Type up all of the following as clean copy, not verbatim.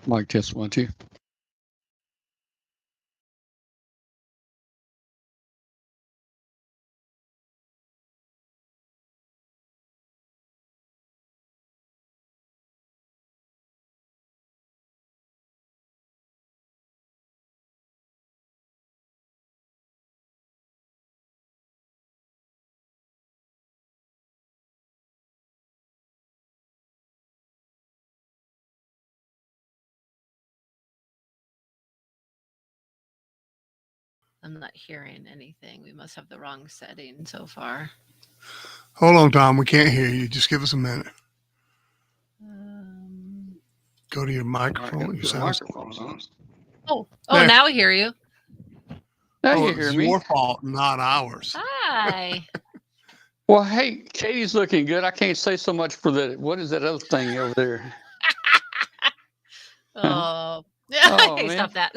Mic test 1, 2. I'm not hearing anything. We must have the wrong setting so far. Hold on, Tom. We can't hear you. Just give us a minute. Go to your microphone. Your Microphone's on. Oh, There. now we hear you. Now Oh, you it's hear me. your fault, not ours. Hi. Well, hey, Katie's looking good. I can't say so much for the, what is that other thing over there? Oh, Oh, hey, man. stop that.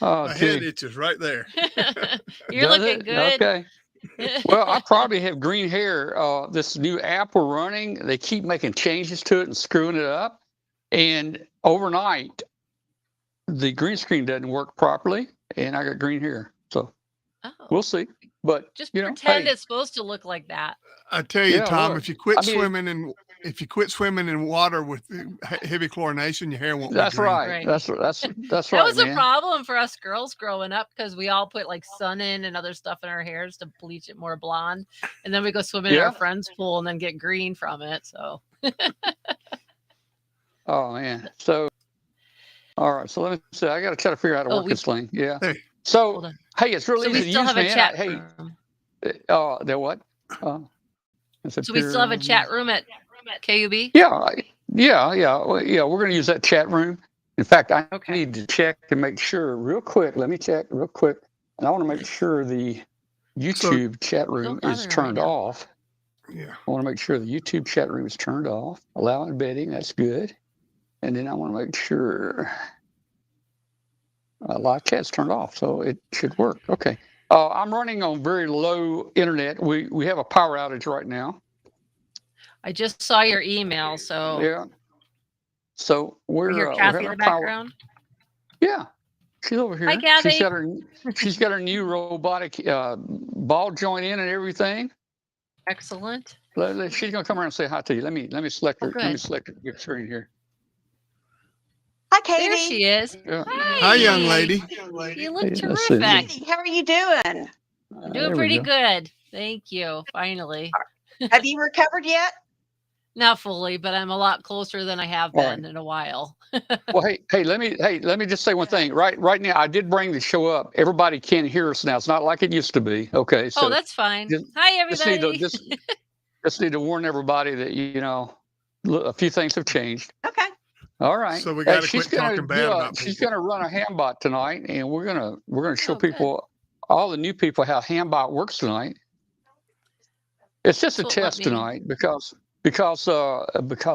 Oh, My head Kitty. itches right there. You're Does looking it? good. Okay. Well, I probably have green hair. This new app we're running, they keep making changes to it and screwing it up. And overnight, the green screen doesn't work properly, and I got green hair. So we'll see. But Just you know, pretend hey, it's supposed to look like that. I tell you, Yeah, Tom, look, if you quit I mean- swimming in water with heavy chlorination, your hair won't be that's green. right. Right. That's That right, was a man. problem for us girls growing up because we all put like sun in and other stuff in our hairs to bleach it more blonde. And then we go swimming in Yeah. our friend's pool and then get green from it. So Oh man. So all right. So let me see. I got to try to figure out how to work this thing. Yeah. Hey. So hold on. hey, it's really So we easy to still use, have a man. chat Hey, room. there what? So we still have a chat room at KUB? Yeah. Well, yeah, we're going to use that chat room. In fact, I Okay. need to check to make sure real quick. Let me check real quick. And I want to make sure the YouTube chat room bother is me turned now. off. Yeah. I want to make sure the YouTube chat room is turned off. Allow embedding, that's good. And then I want to make sure live chat's turned off, so it should work. Okay. I'm running on very low internet. We have a power outage right now. I just saw your email, so Yeah. So we're we hear we're Kathy having in a the power. background. Yeah, she's over here. Hi, Kathy. She's got her new robotic ball joint in and everything. Excellent. She's gonna come around and say hi to you. Let me select her. Oh, Let me good. select your screen here. Hi, Katie. There she is. Yeah. Hi, young lady. You look Hey, let's see. terrific. Katie, how are you doing? I'm There doing we pretty go. good. Thank you. Finally. Have you recovered yet? Not fully, but I'm a lot closer than I have All been right. in a while. Well, hey, let me just say one thing. Right now, I did bring the show up. Everybody can hear us now. It's not like it used to be. Okay, so Oh, that's fine. just- Hi, just need everybody. to just need to warn everybody that a few things have changed. Okay. All right. So we gotta she's quit gonna talking bad about she's people. gonna run a hambot tonight, and we're gonna show Oh, good. people, all the new people, how hambot works tonight. It's just That's a what let test me- tonight because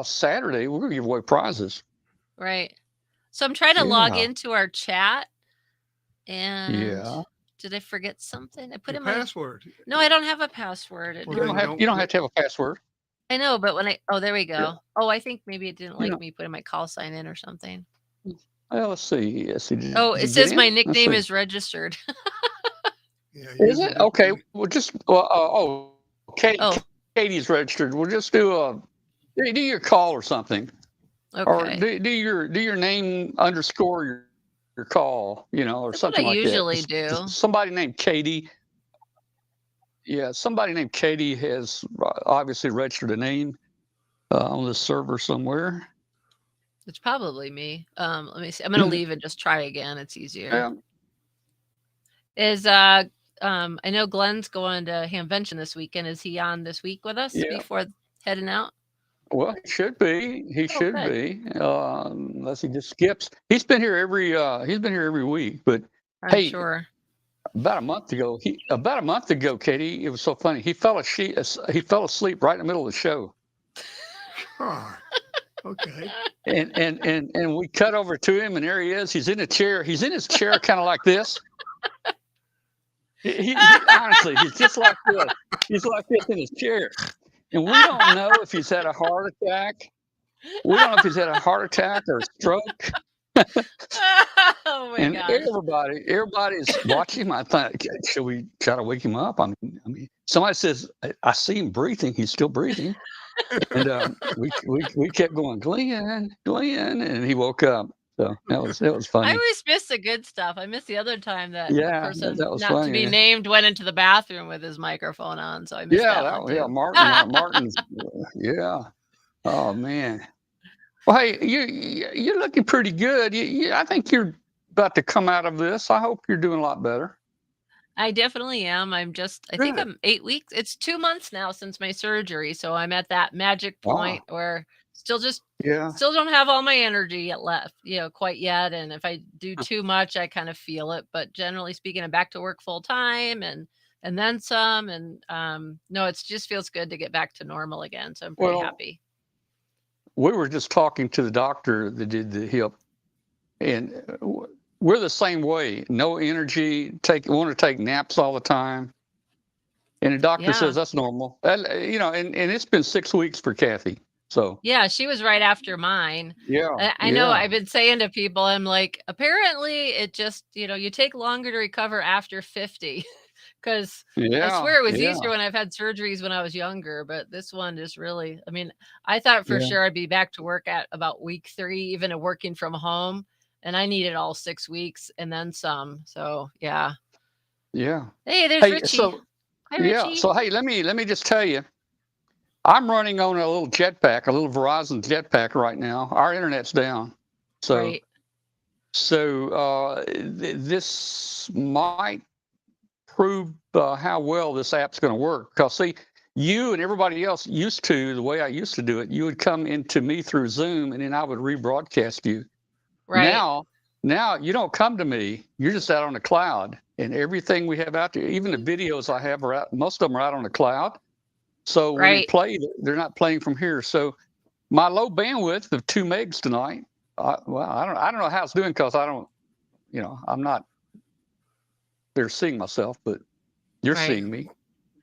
Saturday we're gonna give away prizes. Right. So I'm trying to log Yeah. into our chat. And Yeah. did I forget something? I put Your in my password. No, I don't have a password. It Well, You then didn't- don't have to have a password. I know, but when there we go. Yeah. Oh, I think maybe it didn't like Yeah. me putting my call sign in or something. Well, let's see. Did Oh, you it get says in? my Let's nickname see. is registered. Yeah. Is it? Okay. We'll just Oh. Katie's registered. We'll just do your call or something. Or Okay. do your name underscore your call, or That's what something I like usually that. do. Somebody named Katie. Yeah, somebody named Katie has obviously registered a name on the server somewhere. It's probably me. Let me see. I'm gonna leave and just try again. It's easier. Yeah. I know Glenn's going to Hamvention this weekend. Is he on this week with us before heading out? Well, he should be. He should good. be. Unless he just skips. He's been here every week. But I'm sure. About a month ago, Katie, it was so funny. He fell asleep right in the middle of the show. Oh, okay. And we cut over to him, and there he is. He's in a chair. He's in his chair, kind of like this. He honestly, he's just like this. He's like this in his chair, and we don't know if he's had a heart attack We don't know if he's had a heart attack or a stroke. Oh my And gosh. everybody's watching him. I thought, should we try to wake him up? I mean, somebody says, I see him breathing. He's still breathing. And we kept going, Glenn, and he woke up. So that was I funny. always miss the good stuff. I miss the other time that Yeah, a person that was not funny. to be Yeah, named went into the bathroom with his microphone on. So I missed yeah, that one too. Martin's, yeah. Oh man. Well, hey, you're looking pretty good. I think you're about to come out of this. I hope you're doing a lot better. I definitely am. I think Good. I'm 8 weeks. It's 2 months now since my surgery. So I'm at that magic Wow. point where still Yeah. don't have all my energy yet left, quite yet. And if I do too much, I kind of feel it. But generally speaking, I'm back to work full time and then some. And no, it just feels good to get back to normal again. So I'm pretty Well, happy. We were just talking to the doctor that did the hip, and we're the same way. No energy. Want to take naps all the time, and the doctor Yeah. says that's normal. And it's been 6 weeks for Kathy. So Yeah, she was right after mine. yeah, I know yeah, I've been saying to people, I'm like, apparently it just, you take longer to recover after 50. Because I yeah, swear it was yeah, easier when I've had surgeries when I was younger, but this one is really, I mean, I thought for yeah. sure I'd be back to work at about week 3, even working from home. And I needed all 6 weeks and then some. So yeah. Yeah. Hey, there's Hey, Richie. so Hi, yeah, Richie. so hey, let me just tell you, I'm running on a little jetpack, a little Verizon jetpack right now. Our internet's down, so Right. this might prove how well this app's going to work. Because see, you and everybody else used to the way I used to do it. You would come into me through Zoom, and then I would rebroadcast you. Right. Now you don't come to me. You're just out on the cloud, and everything we have out there, even the videos I have are out. Most of them are out on the cloud. So when they Right. play, they're not playing from here. So my low bandwidth of 2 megs tonight. I don't know how it's doing because I don't, I'm not there seeing myself, but you're Right. seeing me.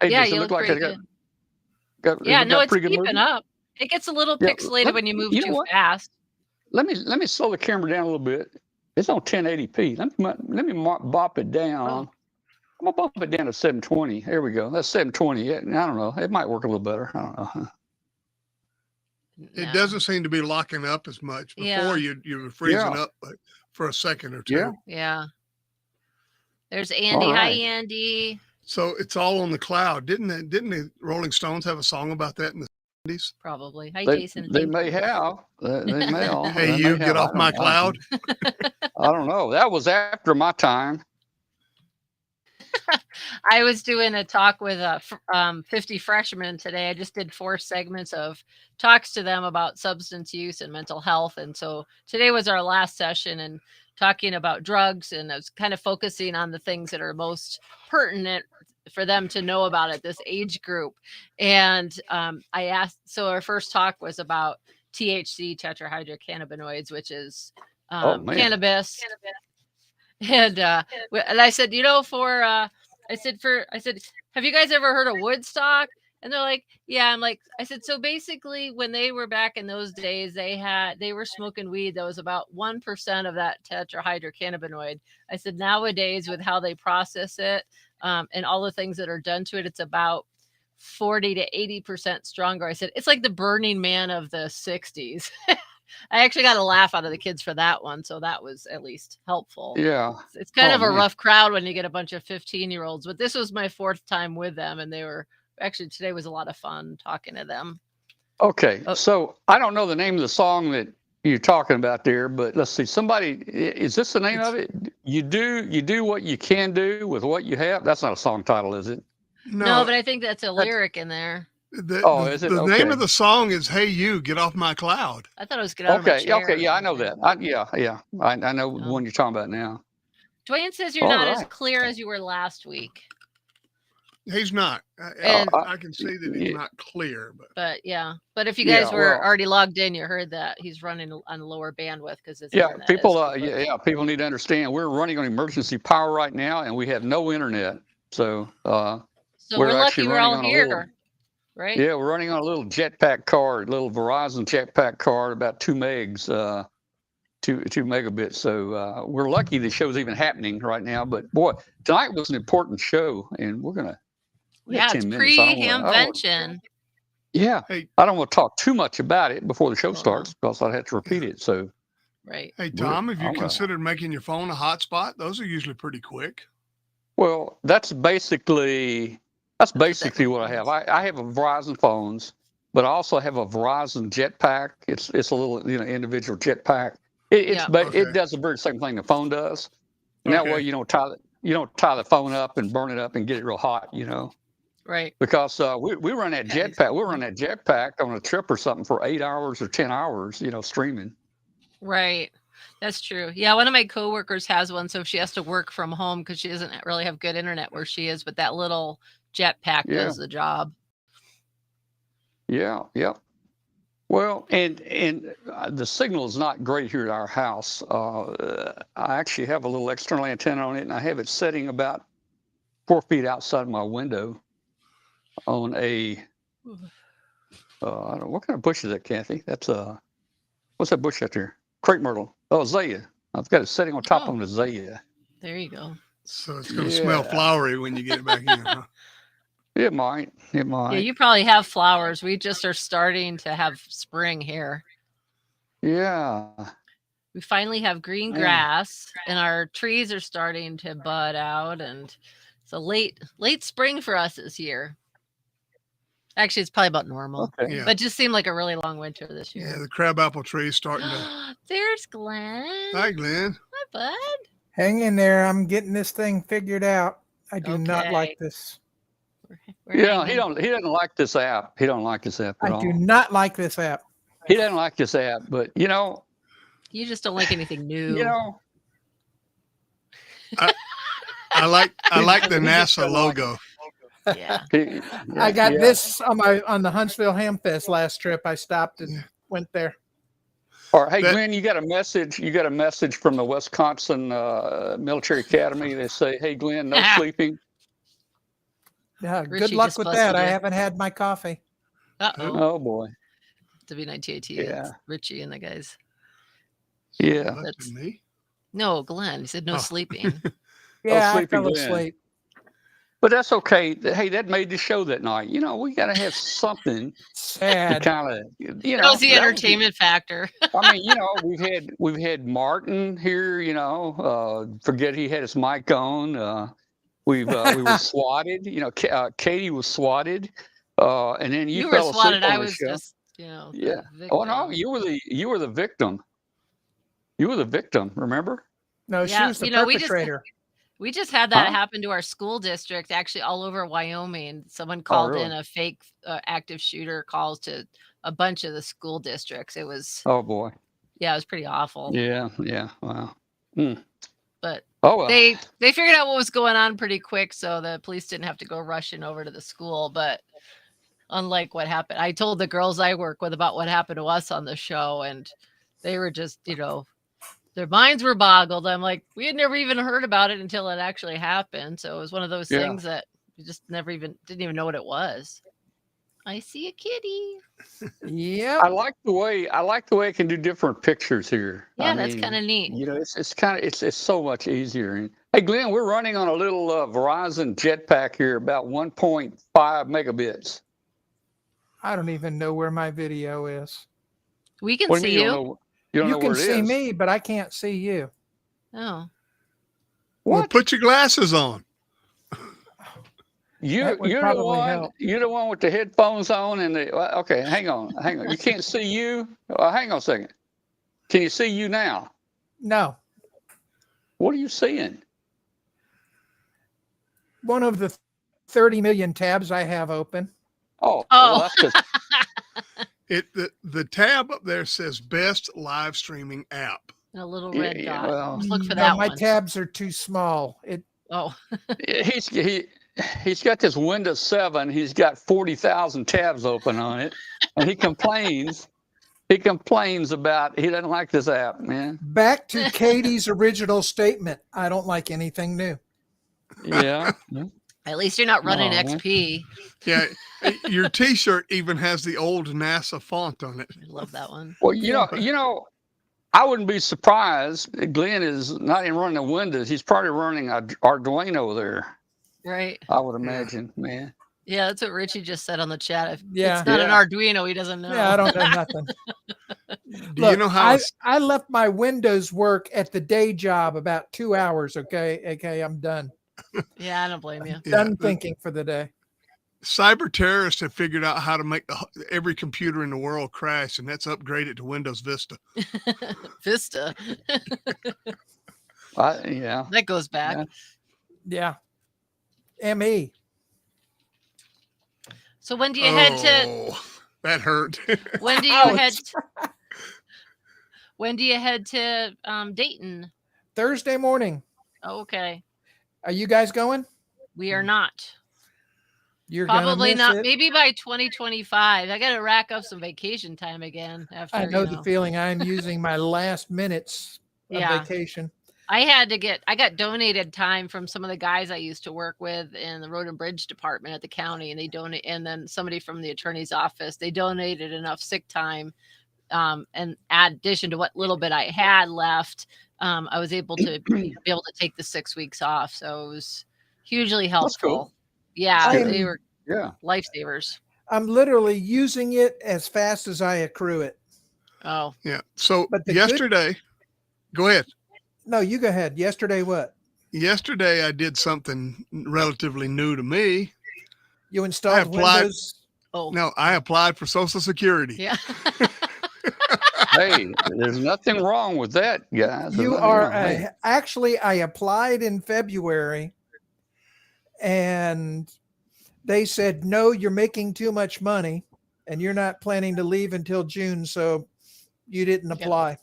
Hey, Yeah, does it you look look like I pretty good. got Yeah, we no, got it's pretty good keeping movement? up. It gets a little Yeah, pixelated when you move you know too what? fast. Let me slow the camera down a little bit. It's on 1080p. Let me bop it down. Oh, I'm gonna bump it down to 720. There we go. That's 720. Yeah, I don't know. It might work a little better. I don't know. It no. doesn't seem to be locking up as much. Yeah. Before you were freezing Yeah, up for a second or two. yeah. Yeah. There's All Andy. Hi, right. Andy. So it's all on the cloud. Didn't the Rolling Stones have a song about that in the 70s? Probably. Hi, They Jason. they Thank may you. have. They may all. Hey, They you may get have. off my cloud. I don't know. That was after my time. I was doing a talk with 50 freshmen today. I just did 4 segments of talks to them about substance use and mental health. And so today was our last session and talking about drugs. And I was kind of focusing on the things that are most pertinent for them to know about at this age group. And I asked, so our first talk was about THC, tetrahydrocannabinoids, which is Oh man. cannabis. And I said, I said, have you guys ever heard of Woodstock? And they're like, yeah. I said, so basically when they were back in those days, they were smoking weed that was about 1% of that tetrahydrocannabinoid. I said, nowadays with how they process it and all the things that are done to it, it's about 40 to 80% stronger. I said, it's like the Burning Man of the 60s. I actually got a laugh out of the kids for that one. So that was at least helpful. Yeah. It's kind of a man. rough crowd when you get a bunch of 15-year-olds, but this was my 4th time with them. And today was a lot of fun talking to them. Okay. Oh. So I don't know the name of the song that you're talking about there, but let's see. Is this the name of it? You do what you can do with what you have. That's not a song title, is it? No, but I think that's a lyric in there. Is it? The Okay. name of the song is "Hey You, Get Off My Cloud." I thought it was Get Out of My Chair. Okay. Yeah, I know that. I know the Oh. one you're talking about now. Dwayne says you're All not as right. clear as you were last week. He's not. And- I can see that he's not clear, But yeah. But if you Yeah, guys were well- already logged in, you heard that he's running on lower bandwidth because his Yeah, internet people. is People need to understand we're running on emergency power right now, and we have no internet. So So we're we're lucky actually we're running all on a here. little- right? Yeah, we're running on a little jetpack card, little Verizon jetpack card, about 2 megs, 2 megabits. So we're lucky the show's even happening right now. But boy, tonight was an important show, and we have Yeah, 10 it's minutes. pre-hamvention. Yeah, Hey, I don't want to talk too much about it before the show Oh, no. starts because I'd have to repeat it. So Right. hey, Tom, have you I'm gonna- considered making your phone a hotspot? Those are usually pretty quick. well, that's basically that what I have. I have a Verizon phones, but I also have a Verizon jetpack. It's a little individual jetpack. It does the very same thing the phone does, and that way Okay. you don't tie the phone up and burn it up and get it real hot, Right. because we run that Yeah, jetpack. We run that jetpack on a trip or something for 8 hours or 10 hours, streaming. Right. That's true. Yeah, one of my coworkers has one, so if she has to work from home because she doesn't really have good internet where she is, but that little jetpack Yeah. does the job. Yeah, yeah. Well, and the signal is not great here at our house. I actually have a little external antenna on it, and I have it sitting about 4 feet outside my window on a. I don't know, what kind of bush is that, Kathy? That's what's that bush out there? Crepe myrtle. Oh, azalea. I've got it sitting on top of an azalea. There you go. So it's going to smell flowery when you get it back in, huh? It might. It might. Yeah, you probably have flowers. We just are starting to have spring here. Yeah. We finally have green Man. grass, and our trees are starting to bud out, and it's a late spring for us this year. Actually, it's probably about normal, Okay. Yeah. but it just seemed like a really long winter this Yeah, year. the crabapple tree is starting to. There's Glenn. Hi, Glenn. Hi, bud. Hang in there. I'm getting this thing figured out. I do not Okay. like this. We're Yeah. He hanging. doesn't like this app. He don't like this app at I all. do not like this app. He doesn't like this app, but You just don't like anything new. I like the NASA logo. Yeah. I got this on the Huntsville Hamfest last trip. I stopped and went there. All right, hey That- Glenn, you got a message. You got a message from the Wisconsin Military Academy. They say, "Hey Glenn, no sleeping." Yeah, Richie good luck just with busted that. I you. haven't had my coffee. Uh-oh. Oh boy. W9TAT. Yeah. It's Richie and the guys. Yeah. That's That's- me. No, Glenn. He said no Oh. sleeping. Yeah, I sleepy fell Glenn. asleep. But that's okay. Hey, that made the show that night. We got to have something to Sad. kind of, That was the entertainment factor. I mean, we've had Martin here. Forget he had his mic on. We were swatted. Katie was swatted, and then you You were fell asleep swatted. on I the was show. just, the Yeah. Oh no, victim. you were the victim. You were the victim. Remember? No, she Yeah, was the we just- perpetrator. We just had that Huh? happen to our school district, actually all over Wyoming. Someone called in really? a fake active shooter calls to a bunch of the school districts. It was, Oh boy. it was pretty awful. Yeah. Yeah. Wow. But Oh well. they figured out what was going on pretty quick, so the police didn't have to go rushing over to the school. But unlike what happened, I told the girls I work with about what happened to us on the show, and they were just, their minds were boggled. I'm like, we had never even heard about it until it actually happened. So it was one of those Yeah. things that we just didn't even know what it was. I see a kitty. Yep. I like the way it can do different pictures here. Yeah, I that's mean, kind of neat. it's so much easier. And, hey Glenn, we're running on a little Verizon jetpack here, about 1.5 megabits. I don't even know where my video is. We can What do see you mean you. don't know? You don't You know can where it see is? me, but I can't see you. Oh, Well, What? put your glasses on. That would You're the probably one. help. You're the one with the headphones on and the. Okay, hang on. You can't see you. Hang on a second. Can you see you now? No. What are you seeing? One of the 30 million tabs I have open. Oh, Oh. well, that's because The tab up there says best live streaming app. and a little Yeah, red yeah, dot. well- Let's look for No, that my one. tabs are too small. Oh, he's got this Windows 7. He's got 40,000 tabs open on it, and he complains. He complains about he doesn't like this app, man. Back to Katie's original statement. I don't like anything new. Yeah. At least you're not running Oh, XP. Yeah, your T-shirt even has the old NASA font on it. I love that one. Well, I wouldn't be surprised. Glenn is not even running the Windows. He's probably running Arduino there. Right. I would imagine, man. Yeah, that's what Richie just said on the chat. If Yeah. it's not an Yeah. Arduino, he doesn't know. Yeah, I don't know nothing. Do you know how? I left my Windows work at the day job about 2 hours. Okay, I'm done. Yeah, I don't blame you. Yeah, Done thinking for the day. cyber terrorists have figured out how to make every computer in the world crash, and that's upgraded to Windows Vista. Vista. Yeah. That goes back. Yeah. Yeah. ME. So when do you head to Oh, that hurt. when do you Ouch. head when do you head to Dayton? Thursday morning. Oh, okay. Are you guys going? We are not. You're gonna Probably miss not. it. Maybe by 2025. I got to rack up some vacation time again after. I know the feeling. I'm using my last minutes of Yeah. vacation. I got donated time from some of the guys I used to work with in the Road and Bridge department at the county, and and then somebody from the attorney's office. They donated enough sick time, and in addition to what little bit I had left, I was able to be able to take the 6 weeks off. So it was hugely helpful. cool. Yeah, That's they good. were Yeah. lifesavers. I'm literally using it as fast as I accrue it. Oh, Yeah. So But the yesterday, go ahead. No, you go ahead. Yesterday, what? Yesterday, I did something relatively new to me. You installed applied- Windows? oh, No, I applied for Social Security. yeah. Hey, there's nothing wrong with that, guys. You know, are hey. actually. I applied in February, and they said no. You're making too much money, and you're not planning to leave until June, so you didn't Yep. apply.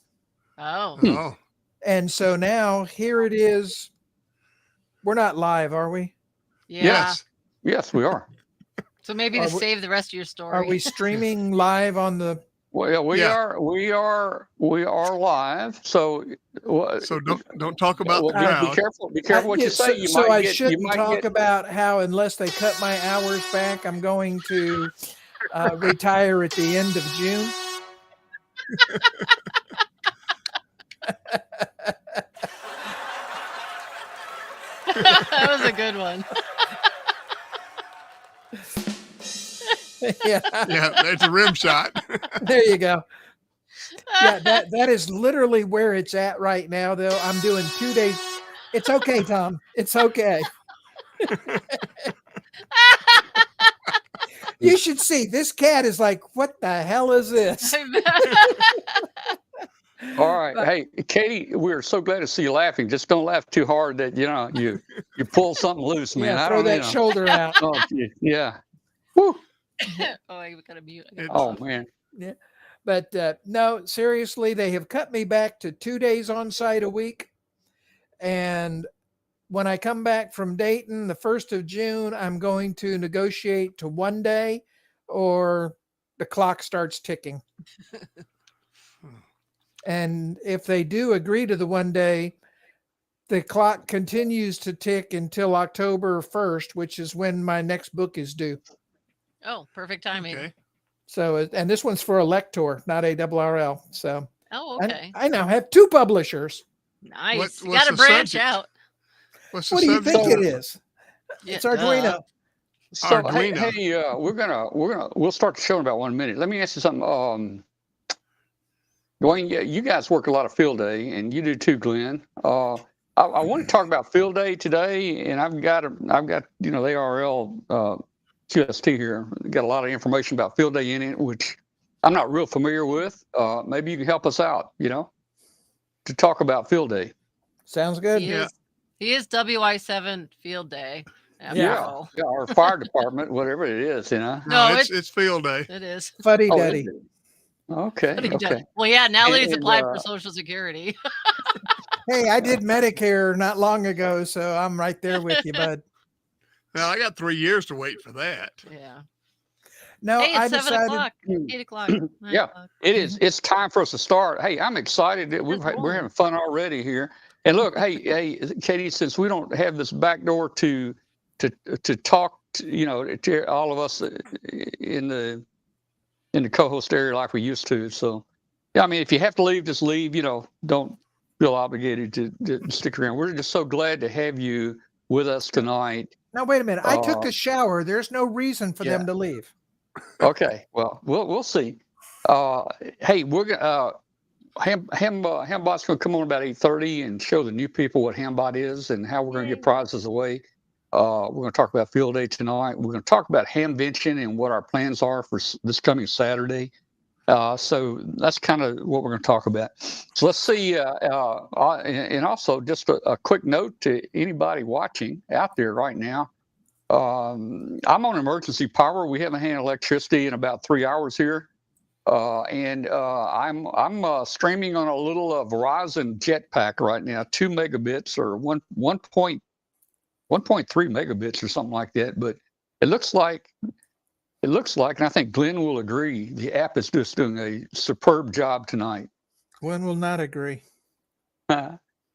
Oh, Oh, And so now here it is. We're not live, are we? yeah. yes. Yes, we are. So maybe Are to we- save the rest of your story. Are we streaming live on the? Well, we Yeah. are. We are live. So, So don't talk about well, the be crowd. careful. Be careful what Yeah, you say. You might I get. shouldn't you might talk get, about how unless they cut my hours back, I'm going to retire at the end of June. That was a good one. Yeah, Yeah, that's a rim shot. there you go. Yeah, that is literally where it's at right now, though. I'm doing 2 days. It's okay, Tom. It's okay. You should see this cat is like, what the hell is this? all right. Hey, Katie, we're so glad to see you laughing. Just don't laugh too hard that you pull something loose, man. Yeah, I throw don't that know. shoulder out. Oh, yeah. Woo. Oh, I gotta mute. Oh man. But no, seriously, they have cut me back to 2 days on site a week. And when I come back from Dayton, the 1st of June, I'm going to negotiate to 1 day or the clock starts ticking. And if they do agree to the 1 day, the clock continues to tick until October 1st, which is when my next book is due. Oh, perfect timing. Okay. So, and this one's for a lector, not ARRL. So Oh, okay. I now have 2 publishers. Nice. What's You gotta the branch subject? out. What's the What do you subject? think it is? Yeah, It's Arduino. duh. So Arduino. hey, we'll start the show in about 1 minute. Let me ask you something. Dwayne, you guys work a lot of field day, and you do too, Glenn. I want to talk about field day today, and I've got the ARL QST here. Got a lot of information about field day in it, which I'm not real familiar with. Maybe you can help us out, to talk about field day. Sounds good. He is WI7 field day. after Yeah. all. Yeah, or fire department, whatever it is, No, it's field day. it is. Fuddy Oh, duddy. is it? Okay. What have you done? Okay. Well, yeah, now that he's And, applied for Social Security. Hey, I did Medicare not long ago, so I'm right there with you, bud. Now I got 3 years to wait for that. Yeah. No, Hey, I it's 7 decided. o'clock, 8 o'clock. 9 Yeah. o'clock. It is. It's time for us to start. Hey, I'm excited that we're rolling. having fun already here. And look, hey, Katie, since we don't have this back door to to talk, to all of us in the co-host area like we used to. So, yeah, I mean, if you have to leave, just leave. Don't feel obligated to stick around. We're just so glad to have you with us tonight. Now, wait a minute. I took a shower. There's no reason for them to leave. Okay. Well, we'll see. Hey, we're gonna Hambot's gonna come on about 8:30 and show the new people what Hambot is and how we're gonna get prizes away. We're gonna talk about field day tonight. We're gonna talk about hamvention and what our plans are for this coming Saturday. So that's kind of what we're going to talk about. So let's see. And also just a quick note to anybody watching out there right now. I'm on emergency power. We haven't had electricity in about 3 hours here. And I'm streaming on a little Verizon jetpack right now, 2 megabits or 1.3 megabits or something like that. But it looks like, and I think Glenn will agree, the app is just doing a superb job tonight. Glenn will not agree.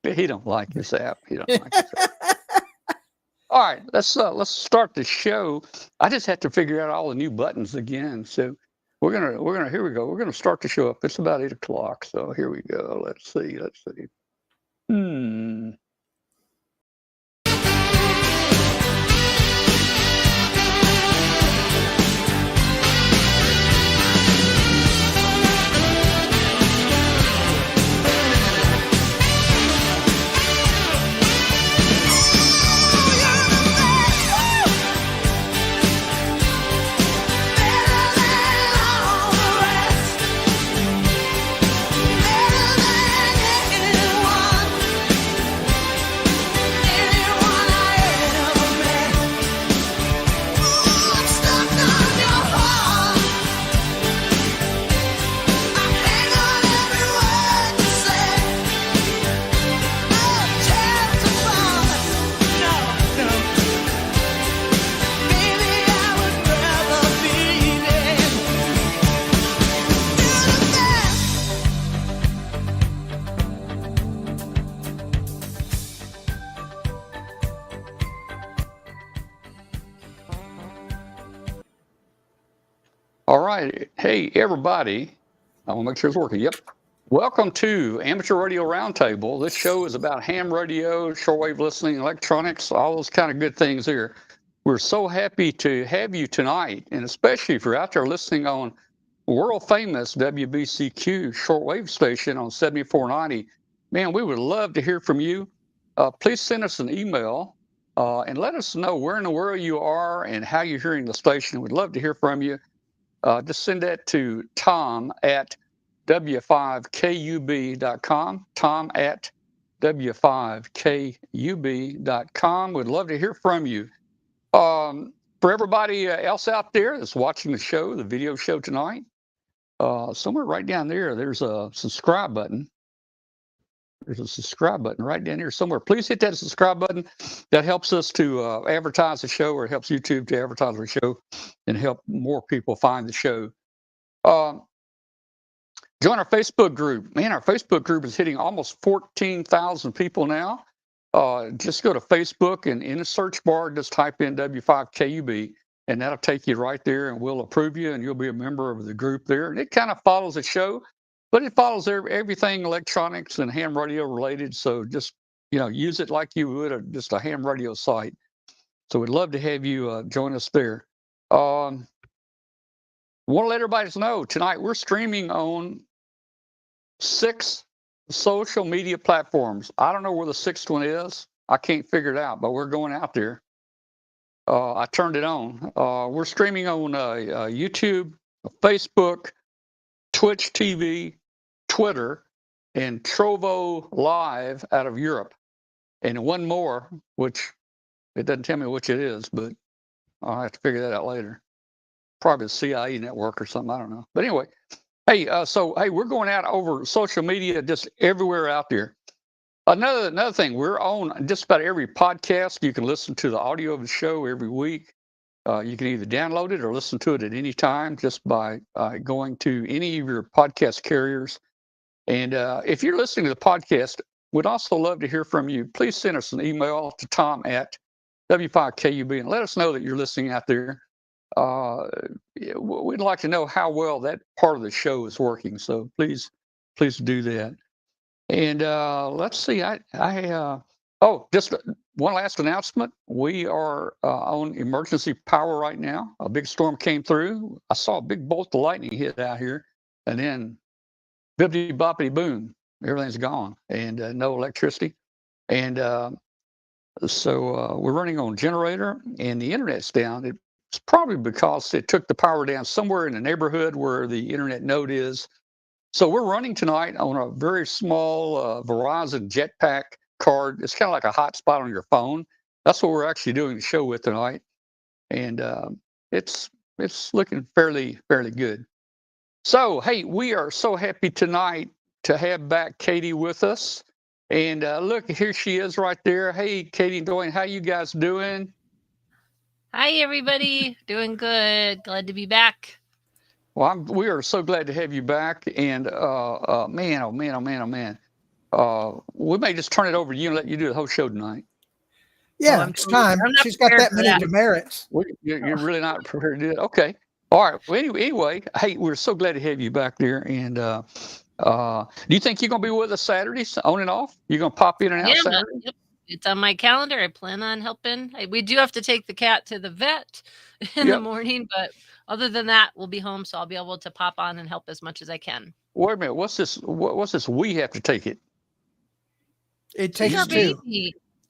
He don't like this app. He don't like this app. All right, let's start the show. I just had to figure out all the new buttons again. So we're gonna here we go. We're gonna start the show up. It's about 8 o'clock. So here we go. Let's see. All right. Hey, everybody. I want to make sure it's working. Yep. Welcome to Amateur Radio Roundtable. This show is about ham radio, shortwave listening, electronics, all those kind of good things here. We're so happy to have you tonight, and especially if you're out there listening on world famous WBCQ shortwave station on 7490. Man, we would love to hear from you. Please send us an email and let us know where in the world you are and how you're hearing the station. We'd love to hear from you. Just send that to Tom at W5KUB.com. Tom at W5KUB.com. We'd love to hear from you. For everybody else out there that's watching the show, the video show tonight, somewhere right down there, there's a subscribe button. There's a subscribe button right down here somewhere. Please hit that subscribe button. That helps us to advertise the show, or it helps YouTube to advertise the show and help more people find the show. Join our Facebook group. Man, our Facebook group is hitting almost 14,000 people now. Just go to Facebook and in the search bar, just type in W5KUB, and that'll take you right there, and we'll approve you, and you'll be a member of the group there. And it kind of follows the show, but it follows everything electronics and ham radio related. So just, use it like you would just a ham radio site. So we'd love to have you join us there. Want to let everybody know tonight we're streaming on 6 social media platforms. I don't know where the 6th one is. I can't figure it out, but we're going out there. I turned it on. We're streaming on YouTube, Facebook, Twitch TV, Twitter, and Trovo Live out of Europe. And one more, which it doesn't tell me which it is, but I'll have to figure that out later. Probably the CIA network or something. I don't know. But anyway, hey, we're going out over social media, just everywhere out there. Another thing, we're on just about every podcast. You can listen to the audio of the show every week. You can either download it or listen to it at any time just by going to any of your podcast carriers. And if you're listening to the podcast, we'd also love to hear from you. Please send us an email to Tom at W5KUB, and let us know that you're listening out there. We'd like to know how well that part of the show is working. So please do that. And let's see. Just one last announcement. We are on emergency power right now. A big storm came through. I saw a big bolt of lightning hit out here, and then bippity boppity boom, everything's gone, and no electricity. And so we're running on a generator, and the internet's down. It's probably because it took the power down somewhere in the neighborhood where the internet node is. So we're running tonight on a very small Verizon Jetpack card. It's kind of like a hotspot on your phone. That's what we're actually doing the show with tonight, and it's looking fairly good. So hey, we are so happy tonight to have back Katie with us. And look, here she is right there. Hey, Katie and Dwayne, how you guys doing? Hi, everybody. Doing good. Glad to be back. Well, we are so glad to have you back. And man. We may just turn it over to you and let you do the whole show tonight. Yeah, it's time. She's got that many demerits. You're really not prepared to do it? Okay. All right. Well, anyway, hey, we're so glad to have you back there. And do you think you're going to be with us Saturdays on and off? You're going to pop in and out Saturday? Yep. It's on my calendar. I plan on helping. We do have to take the cat to the vet in the morning, but other than that, we'll be home, so I'll be able to pop on and help as much as I can. Wait a minute. What's this? We have to take it. It takes two.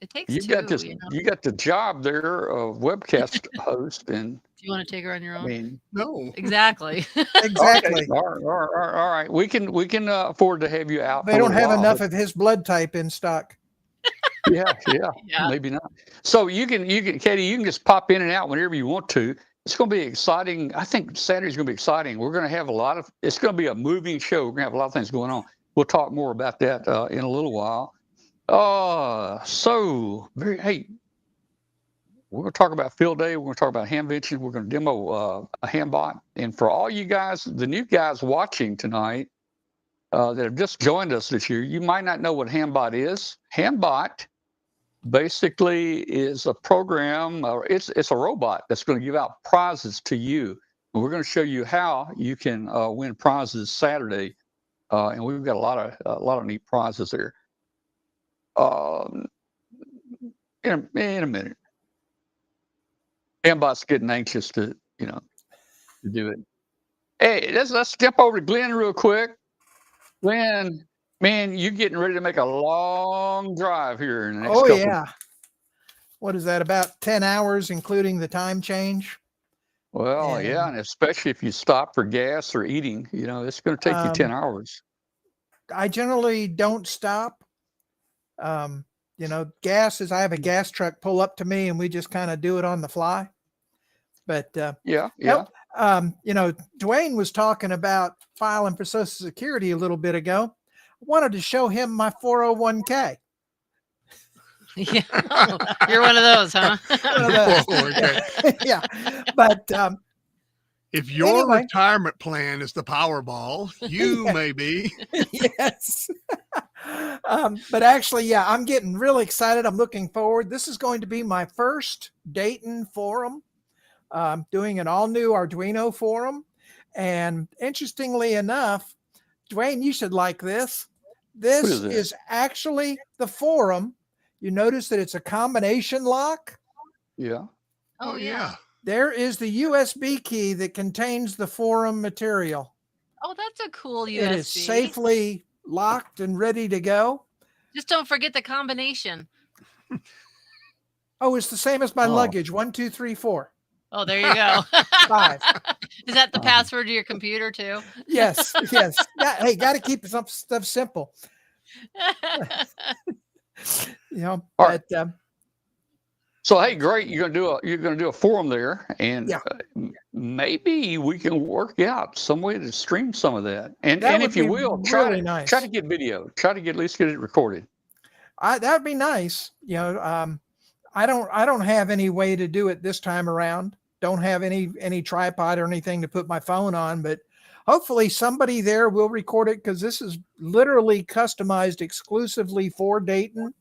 It takes you two. Got this, you got the job there of webcast host, and do you want to take her on your own? No. Exactly. Exactly. All right. We can afford to have you out. They don't have enough of his blood type in stock. Yeah, maybe not. So you can, Katie, you can just pop in and out whenever you want to. It's going to be exciting. I think Saturday's going to be exciting. We're going to have it's going to be a moving show. We're going to have a lot of things going on. We'll talk more about that in a little while. Hey, we're going to talk about field day. We're going to talk about hamvention. We're going to demo a hambot. And for all you guys, the new guys watching tonight that have just joined us this year, you might not know what hambot is. Hambot basically is a program, or it's a robot that's going to give out prizes to you. And we're going to show you how you can win prizes Saturday. And we've got a lot of neat prizes there. In a minute. Hambot's getting anxious to do it. Hey, let's jump over to Glenn real quick. Glenn, man, you're getting ready to make a long drive here in the next couple. Yeah. What is that, about 10 hours, including the time change? Well, and especially if you stop for gas or eating, it's going to take you 10 hours. I generally don't stop. Gas is, I have a gas truck pull up to me and we just kind of do it on the fly. But Dwayne was talking about filing for Social Security a little bit ago. I wanted to show him my 401k. Yeah, you're one of those, huh? Yeah, but if your retirement plan is the Powerball, you may be. Yes. But actually, I'm getting really excited. I'm looking forward. This is going to be my first Dayton forum. Doing an all new Arduino forum. And interestingly enough, Dwayne, you should like this. This is actually the forum. You notice that it's a combination lock. Yeah. Oh, yeah. There is the USB key that contains the forum material. Oh, that's a cool USB. It is safely locked and ready to go. Just don't forget the combination. Oh, it's the same as my luggage. 1, 2, 3, 4. Oh, there you go. 5. Is that the password to your computer too? Yes. Hey, got to keep some stuff simple. So hey, great! You're gonna do a forum there, and maybe we can work out some way to stream some of that. And if you will, try to get video. Try to at least get it recorded. That would be nice. I don't have any way to do it this time around. Don't have any tripod or anything to put my phone on, but hopefully somebody there will record it, because this is literally customized exclusively for Dayton.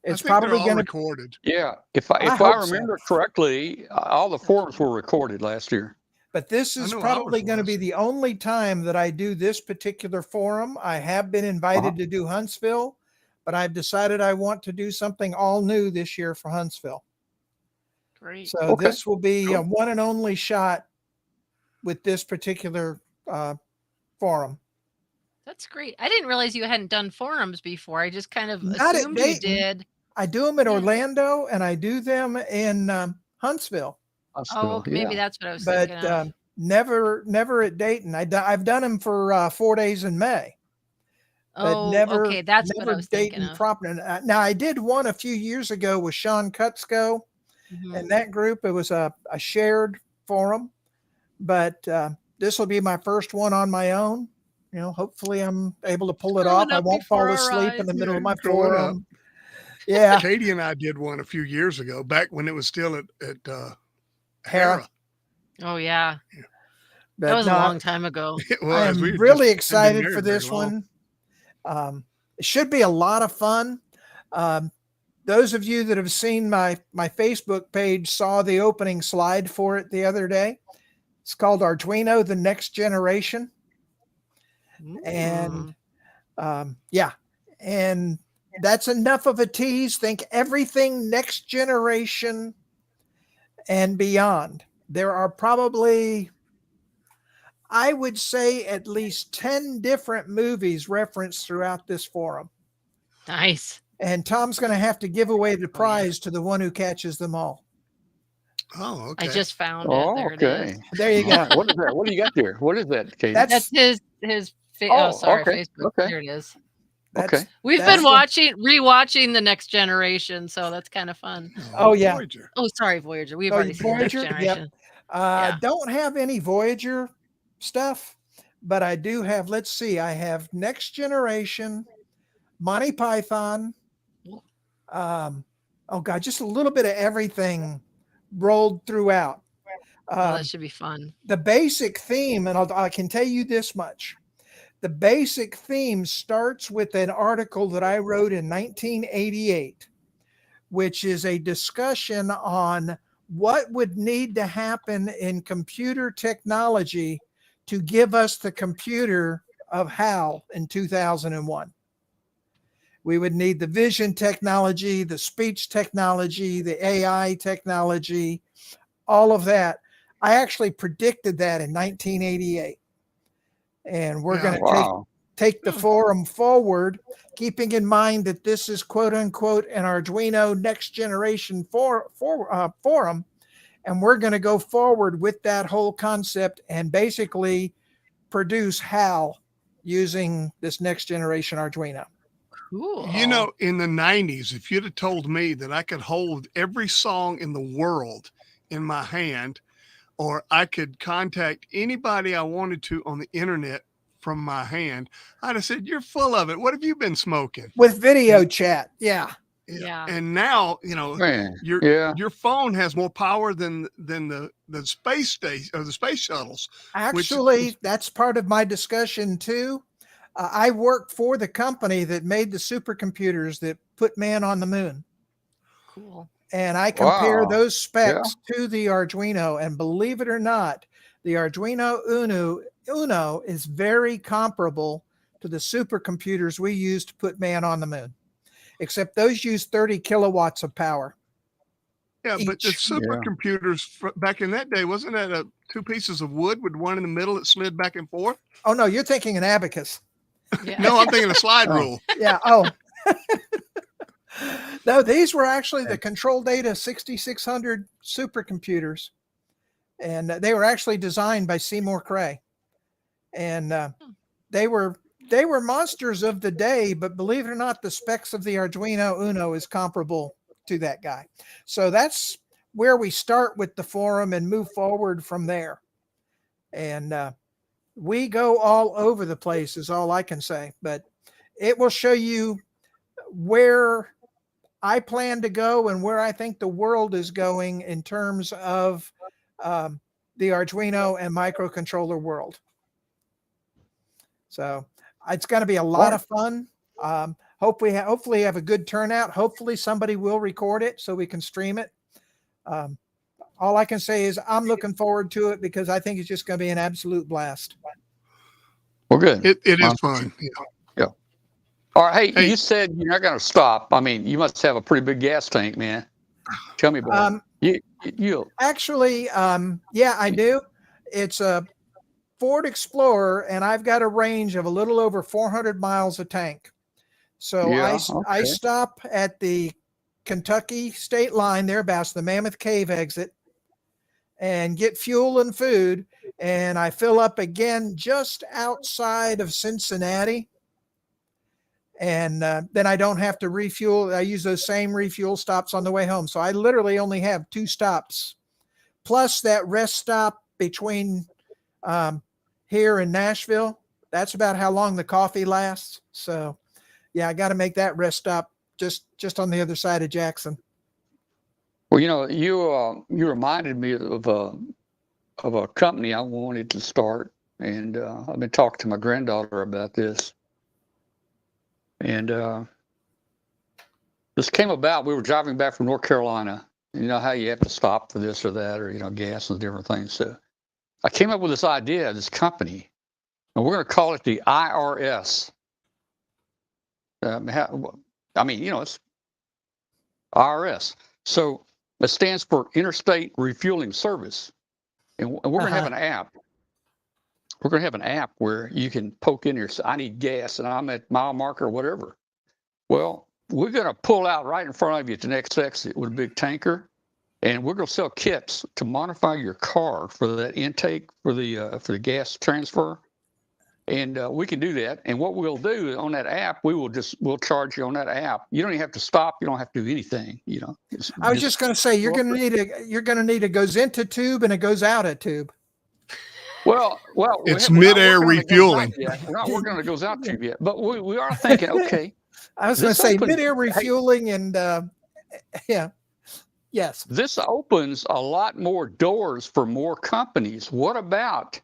It's I think they're probably all going to. recorded. Yeah, if I hope so. remember correctly, all the forums were recorded last year. But this I is know probably ours going to was. be the only time that I do this particular forum. I have been invited to do Huntsville, but I've decided I want to do something all new this year for Huntsville. Great. So Okay. this will be a Cool. one and only shot with this particular forum. That's great. I didn't realize you hadn't done forums before. I just kind of Not at assumed you Dayton. did. I do them in Yeah. Orlando and I do them in Huntsville, Oh, maybe that's what I was but thinking of. never at Dayton. I've done them for 4 days in May. But Oh, never, okay. That's what I never was thinking Dayton of. proper. Now I did one a few years ago with Sean Kutzko Mhm. and that group. It was a shared forum, but this will be my first one on my own. You know, hopefully I'm able to pull it off. Growing I up won't fall before our asleep in eyes. the middle of Yeah, my growing up. forum. Yeah, Katie and I did one a few years ago, back when it was still at Hera. Hera. Oh, yeah. But That was no, a long time ago. It I was. am We had really just hadn't been excited for married very this long. one. It should be a lot of fun. Those of you that have seen my Facebook page saw the opening slide for it the other day. It's called Arduino, the Next Generation. And yeah, and that's enough of a tease. Think everything next generation and beyond. There are probably, I would say, at least 10 different movies referenced throughout this forum. Nice. And Tom's going to have to give away the prize to the one who catches them all. Oh, okay. I just found it. Oh, There it okay. is. There you All go. right. What is that? What do you got there? What is that, Katie? That's his Oh, sorry, okay, Facebook. okay. There it is. Okay. We've That's been rewatching The Next Generation, so that's kind of fun. Oh, yeah. Voyager. Oh, sorry, Voyager. We've Oh, already seen The Next Voyager? Yep. Generation. I don't have any Voyager stuff, but I do have, let's see, I have Next Generation, Monty Python. Oh God, just a little bit of everything rolled throughout. That should be fun. The basic theme, and I can tell you this much. The basic theme starts with an article that I wrote in 1988, which is a discussion on what would need to happen in computer technology to give us the computer of HAL in 2001. We would need the vision technology, the speech technology, the AI technology, all of that. I actually predicted that in 1988. And we're going to take the forum forward, keeping in mind that this is quote unquote an Arduino next generation forum. And we're going to go forward with that whole concept and basically produce HAL using this next generation Arduino. Cool. You know, in the 90s, if you'd have told me that I could hold every song in the world in my hand, or I could contact anybody I wanted to on the internet from my hand, I'd have said, you're full of it. What have you been smoking? With video chat. Yeah. Yeah. And now, you know, your phone has more power than the space station or the space shuttles. Actually, that's part of my discussion too. I worked for the company that made the supercomputers that put man on the moon. Cool. And I compare those specs to the Arduino, and believe it or not, the Arduino Uno is very comparable to the supercomputers we use to put man on the moon, except those use 30 kilowatts of power. Yeah, but the supercomputers back in that day, wasn't that two pieces of wood with one in the middle that slid back and forth? Oh, no, you're thinking an abacus. Yeah. No, I'm thinking a slide rule. Yeah. Oh, no, these were actually the Control Data 6600 supercomputers. And they were actually designed by Seymour Cray. And they were monsters of the day, but believe it or not, the specs of the Arduino Uno is comparable to that guy. So that's where we start with the forum and move forward from there. And we go all over the place is all I can say, but it will show you where I plan to go and where I think the world is going in terms of the Arduino and microcontroller world. So it's going to be a lot of fun. hopefully have a good turnout. Hopefully somebody will record it so we can stream it. All I can say is I'm looking forward to it because I think it's just going to be an absolute blast. Well, good. It is fun. Yeah. All right. Hey, you said you're not going to stop. I mean, you must have a pretty big gas tank, man. Tell me about it. You actually, yeah, I do. It's a Ford Explorer, and I've got a range of a little over 400 miles a tank. So I stop at the Kentucky state line thereabouts, the Mammoth Cave exit, and get fuel and food. And I fill up again just outside of Cincinnati. And then I don't have to refuel. I use those same refuel stops on the way home. So I literally only have 2 stops, plus that rest stop between here in Nashville. That's about how long the coffee lasts. So yeah, I got to make that rest stop just on the other side of Jackson. Well, you reminded me of a company I wanted to start, and I've been talking to my granddaughter about this. And this came about. We were driving back from North Carolina. You know how you have to stop for this or that, or gas and different things. So I came up with this idea, this company, and we're going to call it the IRS. It's IRS. So it stands for Interstate Refueling Service. And we're going to have an app. We're going to have an app where you can poke in here. So I need gas and I'm at mile marker or whatever. Well, we're going to pull out right in front of you at the next exit with a big tanker. And we're going to sell kits to modify your car for that intake for the gas transfer. And we can do that. And what we'll do on that app, we'll charge you on that app. You don't even have to stop. You don't have to do anything. I was just going to say you're going to need a goes into tube and a goes out of tube. Well, it's midair refueling. We're not working on it goes out tube yet, but we are thinking. Okay, I was going to say midair refueling and yeah. Yes. This opens a lot more doors for more companies. What about,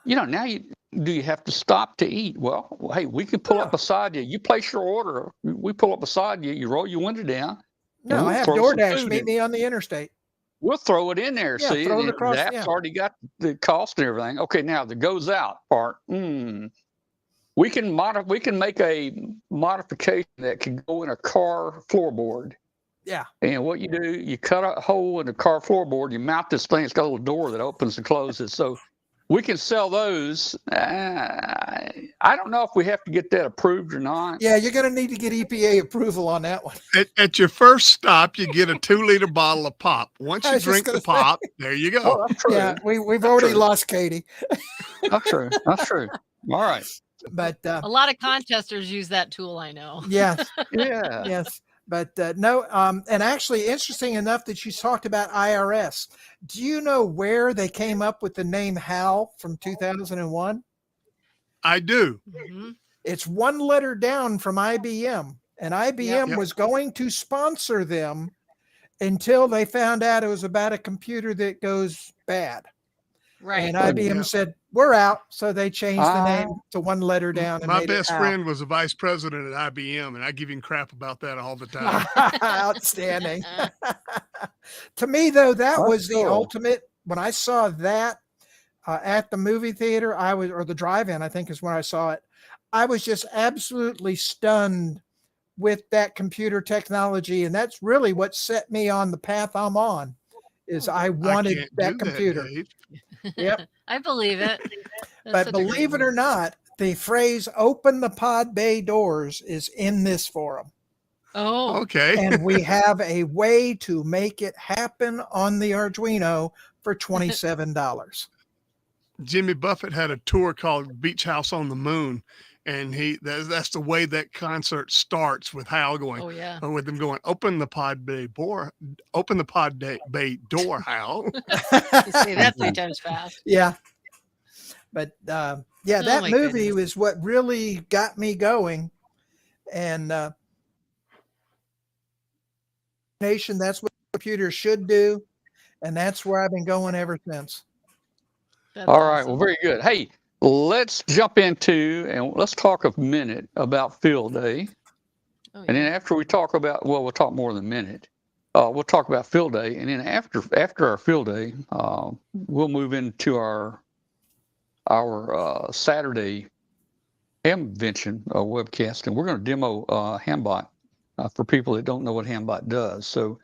now do you have to stop to eat? Well, hey, we can pull up beside you. You place your order. We pull up beside you. You roll your window down. No, I have DoorDash meet me on the interstate. We'll throw it in there. See, throw it across, the app's already got the cost and everything. Okay, now the goes out part. We can make a modification that can go in a car floorboard. Yeah. And what you do, you cut a hole in the car floorboard. You mount this thing. It's got a little door that opens and closes. So we can sell those. I don't know if we have to get that approved or not. Yeah, you're going to need to get EPA approval on that one. At your first stop, you get a 2-liter bottle of pop. Once you drink the pop, there you go. Oh, that's true. Yeah, we've already lost Katie. That's true. That's true. All right. But a lot of contesters use that tool, I know. Yes. Yeah. Yes. But no, and actually interesting enough that you talked about IRS. Do you know where they came up with the name HAL from 2001? I do. Mm-hmm. It's 1 letter down from IBM, and IBM was going to sponsor them until they found out it was about a computer that goes bad. Right. And IBM said, we're out. So they changed the name to 1 letter down. And my best friend was a vice president at IBM, and I give him crap about that all the time. Outstanding. To me, though, that was the ultimate. When I saw that at the movie theater, or the drive-in, I think is when I saw it. I was just absolutely stunned with that computer technology. And that's really what set me on the path I'm on, is I wanted that computer. Yep. I believe it. But believe it or not, the phrase "open the pod bay doors" is in this forum. Oh, okay. And we have a way to make it happen on the Arduino for $27. Jimmy Buffett had a tour called Beach House on the Moon, and that's the way that concert starts, with Hal going, with them going, open the pod bay door, Hal. You say that 3 times fast. Yeah. But that movie was what really got me going. And that's what computers should do. And that's where I've been going ever since. All right. Well, very good. Hey, let's jump into and let's talk a minute about Field Day. Oh, And then yeah. after we talk about, well, we'll talk more than a minute. We'll talk about field day, and then after our field day, we'll move into our Saturday hamvention webcast, and we're going to demo Hambot for people that don't know what Hambot does. So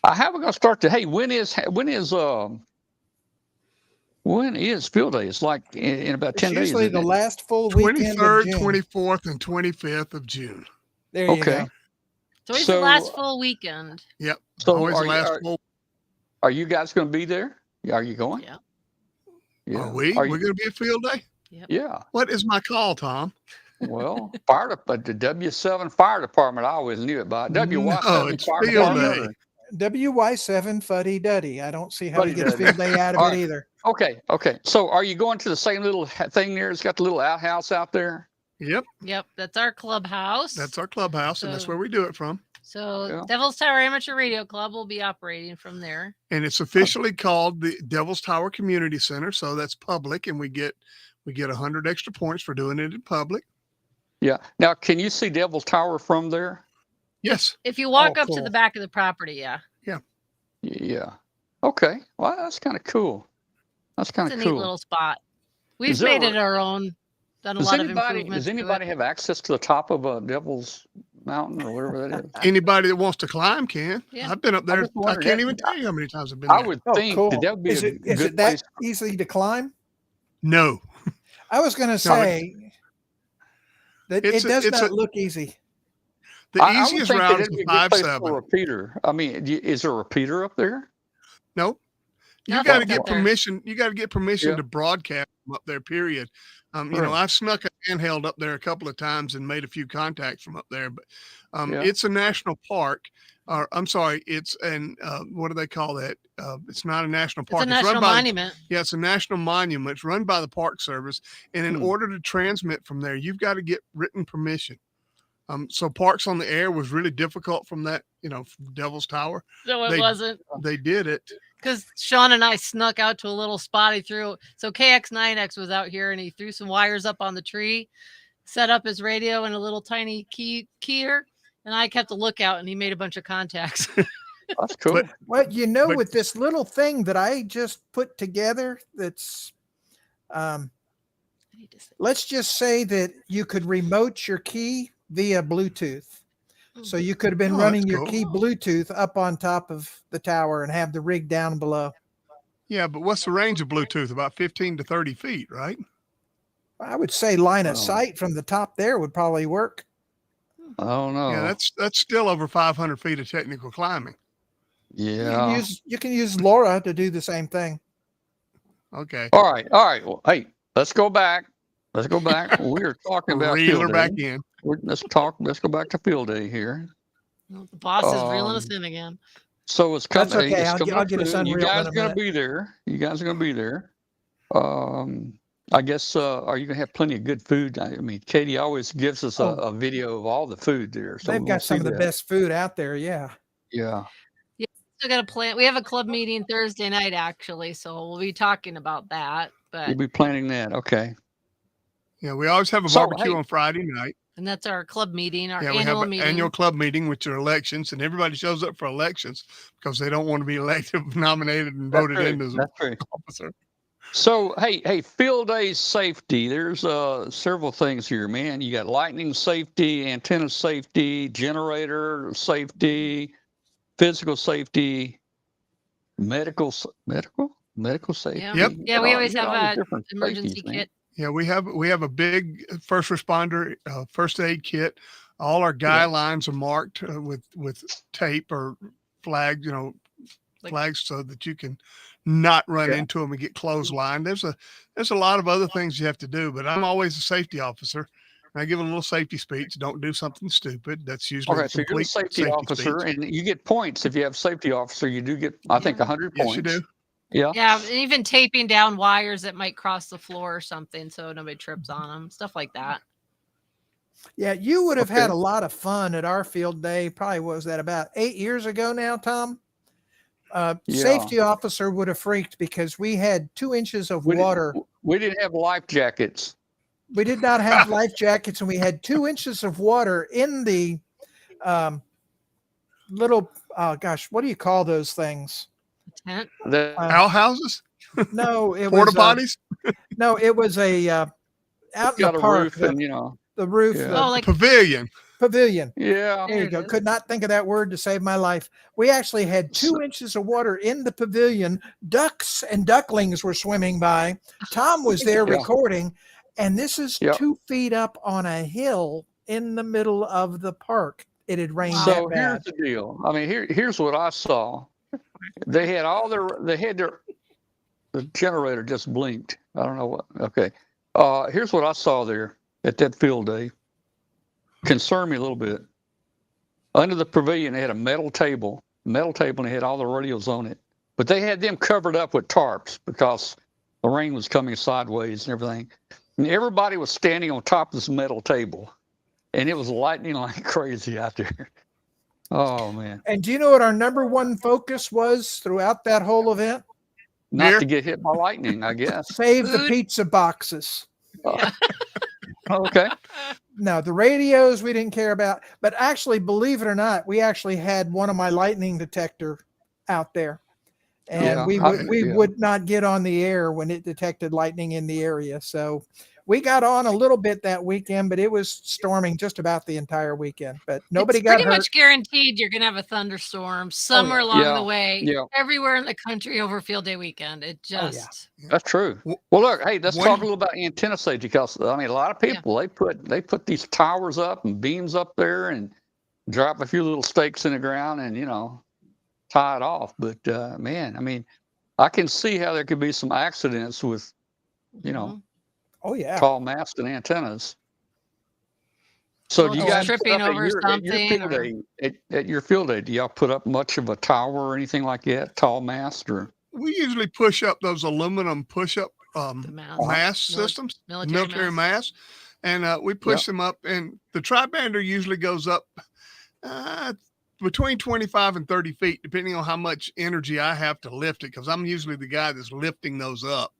I haven't going to start to. Hey, when is field day? It's like in about It's 10 days. usually Isn't the it? last full weekend of 23rd, June. 24th, and 25th of June. There you Okay. go. So it's So- the last full weekend. Yep. So Always are the you- last full. Are you guys going to be there? Are you going? Yeah. Yeah. Are we? Are We're you, going to be at field day? yeah. What is my call, Tom? Well, the W7 fire department, I always knew it by. WY7 No, it's fire field department. day. WY7 Fuddy Duddy. I don't see how he gets Fuddy-duddy. field day out of All it right. either. Okay. So are you going to the same little thing there? It's got the little outhouse out there. Yep. Yep. That's our clubhouse. That's our clubhouse, and that's So- where we do it from. So Yeah. Devil's Tower Amateur Radio Club will be operating from there. And it's officially called the Devil's Tower Community Center. So that's public, and we get 100 extra points for doing it in public. Yeah. Now, can you see Devil's Tower from there? Yes. If you walk Oh, up to cool. the back of the property, yeah. Yeah. Okay. Well, that's kind of cool. That's kind It's a of neat cool. little spot. We've Is there made a- it our own. Done a lot of improvements. Does to anybody it. have access to the top of a Devil's Mountain or whatever that is? Anybody that wants to climb can. Yeah. I've been up there. just I wondered can't that- even tell you how many times I've been I there. would Oh, think cool. that would be Is a it good that place. easy to climb? No. I was going to say that It's it does it's not look easy. The I would easiest think that route is it'd be the a good place for a 5-7. repeater. I mean, is there a repeater up there? Nope. You Nothing got to up get there. permission. You got to get permission Yeah. to broadcast from up there. Period. You know, Right. I've snuck a handheld up there a couple of times and made a few contacts from up there. But Yeah. it's a national park. Or I'm sorry, it's an what do they call that? It's not a national It's park. a national run by monument. Yeah, it's a national monument. It's run by the Park Service, and in Hmm. order to transmit from there, you've got to get written permission. So Parks on the Air was really difficult from that, from Devil's Tower. No, it They- wasn't. They did it. Because Sean and I snuck out to a little spot he threw. So KX9X was out here and he threw some wires up on the tree, set up his radio and a little tiny keyer. And I kept a lookout and he made a bunch of contacts. That's cool. But- Well, But- with this little thing that I just put together, that's, let's just say that you could remote your key via Bluetooth. So you could have been Oh, running that's your cool. key Bluetooth up on top of the tower and have the rig down below. Yeah, but what's the range of Bluetooth? About 15 to 30 feet, right? I would say line of Wow. sight from the top there would probably work. I don't know. Yeah, that's still over 500 feet of technical climbing. Yeah. You can use LoRa to do the same thing. Okay. All right. Well, hey, let's go back. We are talking about Reel her field back day. in. Let's go back to field day here. The boss is reeling us Um, in again. So it's coming. That's okay. It's I'll coming get up us soon. You unreeled guys in are a going to minute. be there. You guys are going to be there. I guess, are you going to have plenty of good food? I mean, Katie always gives us a video of all the food there. So They've we'll got some see of the that. best food out there. Yeah. Yeah. Still got a plan. We have a club meeting Thursday night, actually. So we'll be talking about that. But You'll be planning that. Okay. Yeah, we always have a So, barbecue hey- on Friday night. and that's our club meeting, our Yeah, we have annual an meeting. annual club meeting, which are elections, and everybody shows up for elections because they don't want to be elected, nominated, and voted in as an That's true. officer. So, hey, field day safety. There's several things here, man. You got lightning safety, antenna safety, generator safety, physical safety, medical safety. Yeah. Yep. Yeah, we always You got have all these a different emergency safeties, man. kit. Yeah, we have a big first responder first aid kit. All our guidelines are marked with tape or flags, Like- flags so that you can not run Yeah. into them and get clotheslined. There's a lot of other things you have to do, but I'm always a safety officer. And I give a little safety speech. Don't do something stupid. That's usually Okay, a so you're the complete safety officer, speech. and you get points if you have safety officer. You do get, I think, Yeah. 100 Yes, points. you do. Yeah. Yeah, and even taping down wires that might cross the floor or something so nobody trips on them, stuff like that. Yeah. You would have had Okay. a lot of fun at our field day. Probably was that about 8 years ago now, Tom? Yeah. Safety officer would have freaked because we had 2 inches of We water. We didn't have life jackets. We did not have life jackets, and we had 2 inches of water in the little, gosh, what do you call those things? Tent. Outhouses, No, it porta was potties, no, it was a out in the got a park. roof and, you know, The roof, Yeah. the Oh, like pavilion. pavilion. yeah. There you it go. is. Could not think of that word to save my life. We actually had 2 inches of water in the pavilion. Ducks and ducklings were swimming by. Tom was there Yeah. recording, and this is Yep. 2 feet up on a hill in the middle of the park. It had rained So that here's bad. the deal. I mean, here's what I saw. They had the generator just blinked. I don't know what. Okay. Here's what I saw there at that field day. Concerned me a little bit. Under the pavilion, they had a metal table, and they had all the radios on it. But they had them covered up with tarps because the rain was coming sideways and everything. And everybody was standing on top of this metal table, and it was lightning like crazy out there. Oh man! And do you know what our number one focus was throughout that whole event? Not Beer? to get hit by lightning, I guess. Save the Food. pizza boxes. Yeah. Okay. No, the radios we didn't care about. But actually, believe it or not, we actually had one of my lightning detector out there. And Yeah, we yeah. would not get on the air when it detected lightning in the area. So we got on a little bit that weekend, but it was storming just about the entire weekend. But nobody It's got pretty hurt. much guaranteed you're going to have a thunderstorm somewhere along Yeah, the way, yeah. everywhere in the country over field day weekend. It Oh, yeah. just, That's true. Wh- Well, look, hey, let's when- talk a little about antenna safety because I mean, a lot of people they put these towers up and beams up there and drop a few little stakes in the ground and tie it off. But man, I mean, I can see how there could be some accidents with Mhm. Oh, yeah. tall masts and antennas. So Well, do you just guys put tripping up over at your something field or- day at your field day? Do y'all put up much of a tower or anything like that, tall mast or? We usually push up those aluminum push-up the mast, mast mili- systems, military mast, and we push them up. And the tri-bander usually goes up between 25 and 30 feet, depending on how much energy I have to lift it, because I'm usually the guy that's lifting those up.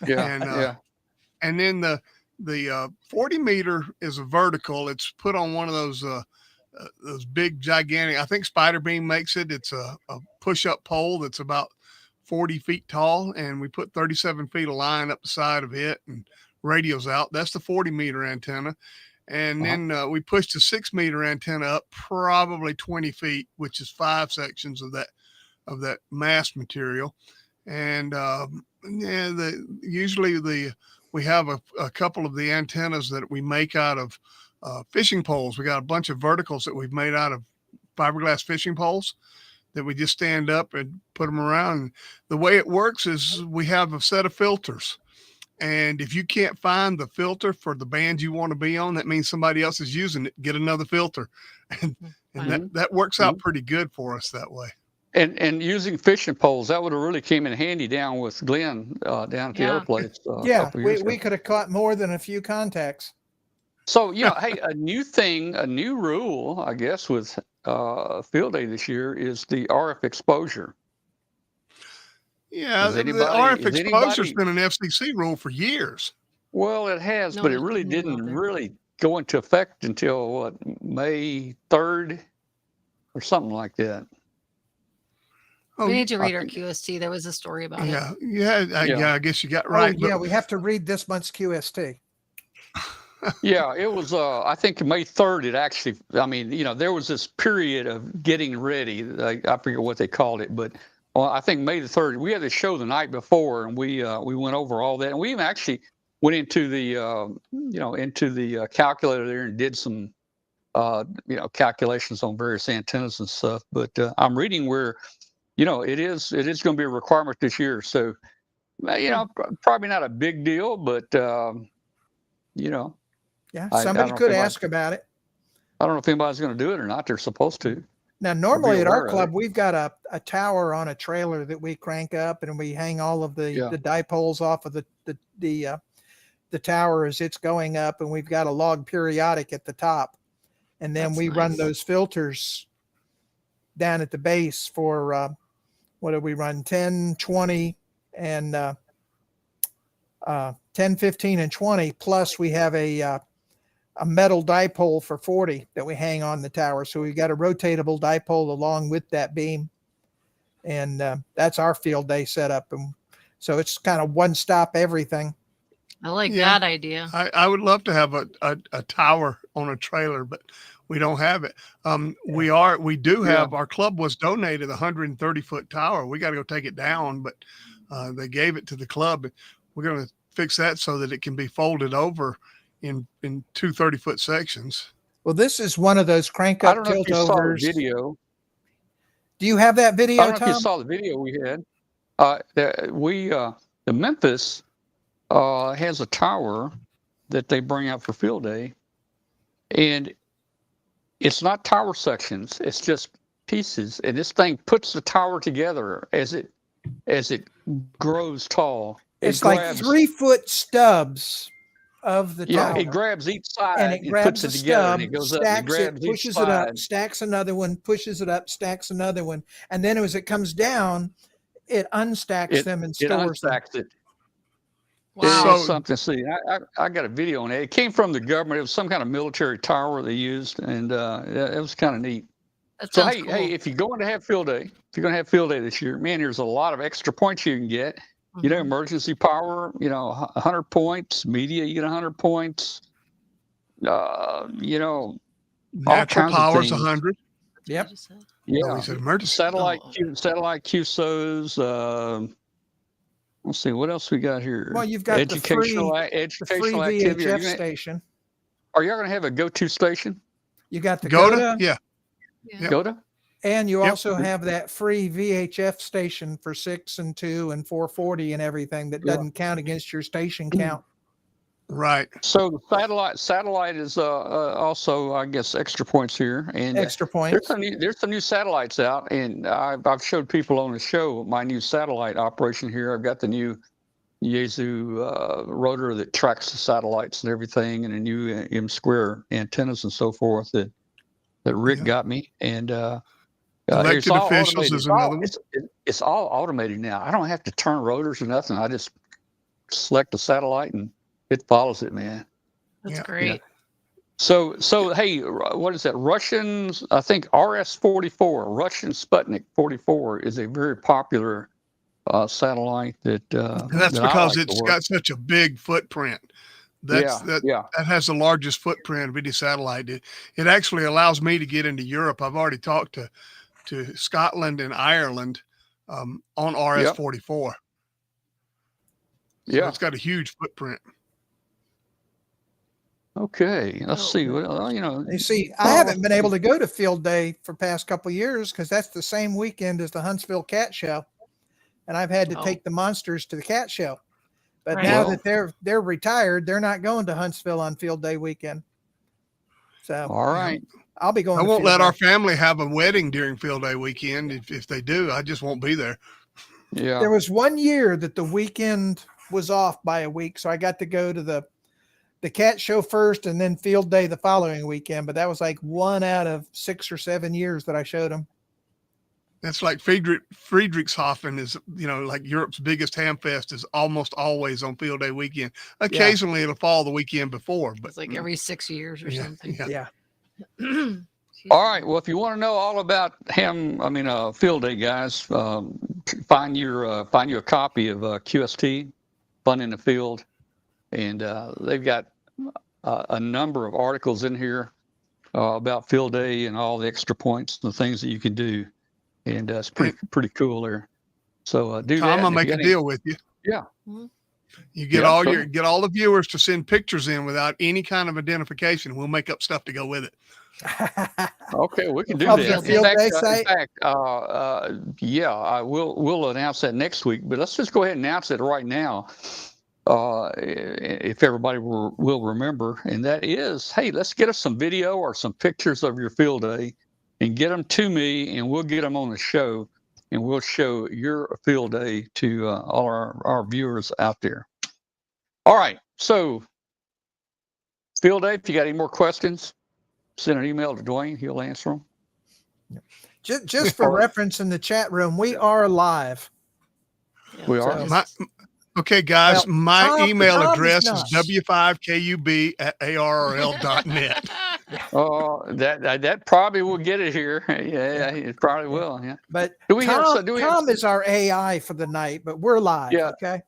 Yeah, And yeah. and then the 40 meter is a vertical. It's put on one of those big gigantic. I think Spider Beam makes it. It's a push-up pole that's about 40 feet tall, and we put 37 feet of line up the side of it and radios out. That's the 40 meter antenna. And then we pushed a 6 meter antenna up probably 20 feet, which is 5 sections of that mast material. And usually we have a couple of the antennas that we make out of fishing poles. We got a bunch of verticals that we've made out of fiberglass fishing poles that we just stand up and put them around. The way it works is we have a set of filters. And if you can't find the filter for the band you want to be on, that means somebody else is using it. Get another filter. And that works out pretty good for us that way. And using fishing poles, that would have really came in handy down with Glenn down at the other place. Yeah, couple years we ago. could have caught more than a few contacts. So hey, a new rule, I guess, with field day this year is the RF exposure. Yeah, Is the anybody- RF is exposure's anybody- been an FCC rule for years. Well, it has, No but it one's really thinking about didn't that. really go into effect until May 3rd or something like that. Oh, We need to read I our think- QST. There was a story about it. yeah, I guess you got right. Oh, yeah, we have to read this month's QST. Yeah, it was. I think May 3rd. It actually. I mean, there was this period of getting ready. I forget what they called it, but I think May the 3rd. We had the show the night before, and we went over all that, and we even actually went into the calculator there and did some calculations on various antennas and stuff. But I'm reading where it is going to be a requirement this year. So probably not a big deal, but Yeah, I somebody don't could think ask about it. I don't know if anybody's going to do it or not. They're supposed to. Now, normally at our aware of club, it. we've got a tower on a trailer that we crank up, and we hang all of the dipoles off of the tower as it's going up, and we've got a log periodic at the top, and then That's we run nice. those filters down at the base for what do we run? 10, 20, and 10, 15, and 20. Plus, we have a a metal dipole for 40 that we hang on the tower. So we've got a rotatable dipole along with that beam. And that's our field day setup. And so it's kind of one stop everything. I like Yeah. that idea. I would love to have a tower on a trailer, but we don't have it. We do have, our club was donated a 130-foot tower. We got to go take it down, but they gave it to the club. We're going to fix that so that it can be folded over in 2 30-foot sections. Well, this is one of those crank I up don't know if tilt you saw the overs. video. Do you have that I video, don't know if you Tom? saw the video we had. The Memphis has a tower that they bring out for field day, and it's not tower sections; it's just pieces. And this thing puts the tower together as it grows tall. It's like 3-foot stubs of the Yeah, tower. it grabs each side And it grabs puts the it together, stub, and it goes up. It stacks it, grabs each pushes it up, side. stacks another one, pushes it up, stacks another one, and then as it comes down, it unstacks them and It stores them. unstacks it. Wow. It's something. See, I got a video on it. It came from the government. It was some kind of military tower they used, and it was kind of neat. That So sounds hey, cool. if you're going to have field day, if you're going to have field day this year, man, there's a lot of extra points you can get. You know, Mhm. emergency power, 100 points. Media, you get 100 points. Natural kinds of power's things. 100. Yep. What you said? Yeah, No, he said emergency. satellite Oh. satellite QSOs. Let's see what else we got here. Well, you've got educational the free educational activity. VHF station. Are y'all going to have a go-to station? You got the Go to? GOTA, Yeah. Yeah. GOTA? and you Yep. also have that free VHF station for 6 and 2 and 440 and everything that Yeah. doesn't count against your station count. Right. So the satellite is also, I guess, extra points here, and Extra points. there's some new satellites out, and I've showed people on the show my new satellite operation here. I've got the new Yaesu rotor that tracks the satellites and everything, and a new M square antennas and so forth that Rick Yeah. got me, and Elected it's all officials automated. is another one. It's all automated now. I don't have to turn rotors or nothing. I just select the satellite and it follows it, man. That's Yeah. great. So hey, what is that? Russians, I think RS-44, Russian Sputnik 44 is a very popular satellite that. And that's that I because like to it's work. got such a big footprint. That has the largest footprint of any satellite. It actually allows me to get into Europe. I've already talked to Scotland and Ireland on RS-44. So Yeah. it's got a huge footprint. Okay. Let's see. Well, You see, I haven't been able to go to field day for past couple of years because that's the same weekend as the Huntsville Cat Show, and I've had to Oh. take the monsters to the cat show. But Right. now Well- that they're retired, they're not going to Huntsville on field day weekend. So all right. I'll be going. I to won't field let day. our family have a wedding during field day weekend. If they do, I just won't be there. Yeah. There was one year that the weekend was off by a week, so I got to go to the cat show first and then field day the following weekend. But that was like 1 out of 6 or 7 years that I showed them. That's like Friedrichshafen is, like Europe's biggest ham fest is almost always on field day weekend. Occasionally it'll fall the weekend before, but It's like every 6 years or yeah, something. yeah. Yeah. All right. Well, if you want to know all about field day, guys, find you a copy of QST, Fun in the Field, and they've got a number of articles in here about field day and all the extra points and the things that you can do, and it's pretty cool there. So do that. Tom, I'll If you make a got any- deal with you. Yeah. You get Yeah, all sure. get all the viewers to send pictures in without any kind of identification. We'll make up stuff to go with it. Okay, we can do Of that. the field day site? We'll announce that next week. But let's just go ahead and announce it right now, if everybody will remember. And that is, hey, let's get us some video or some pictures of your field day, and get them to me, and we'll get them on the show, and we'll show your field day to all our viewers out there. All right, so field day. If you got any more questions, send an email to Dwayne. He'll answer them. Just for reference in the chat room, we are live. We are. So- Okay, guys, Well, my Tom email is address is not. w5kub@arrl.net. Oh, that probably will get it here. Yeah, it probably will. Yeah. But Do we have? Tom is our AI for the night, but we're live. Yeah. Okay.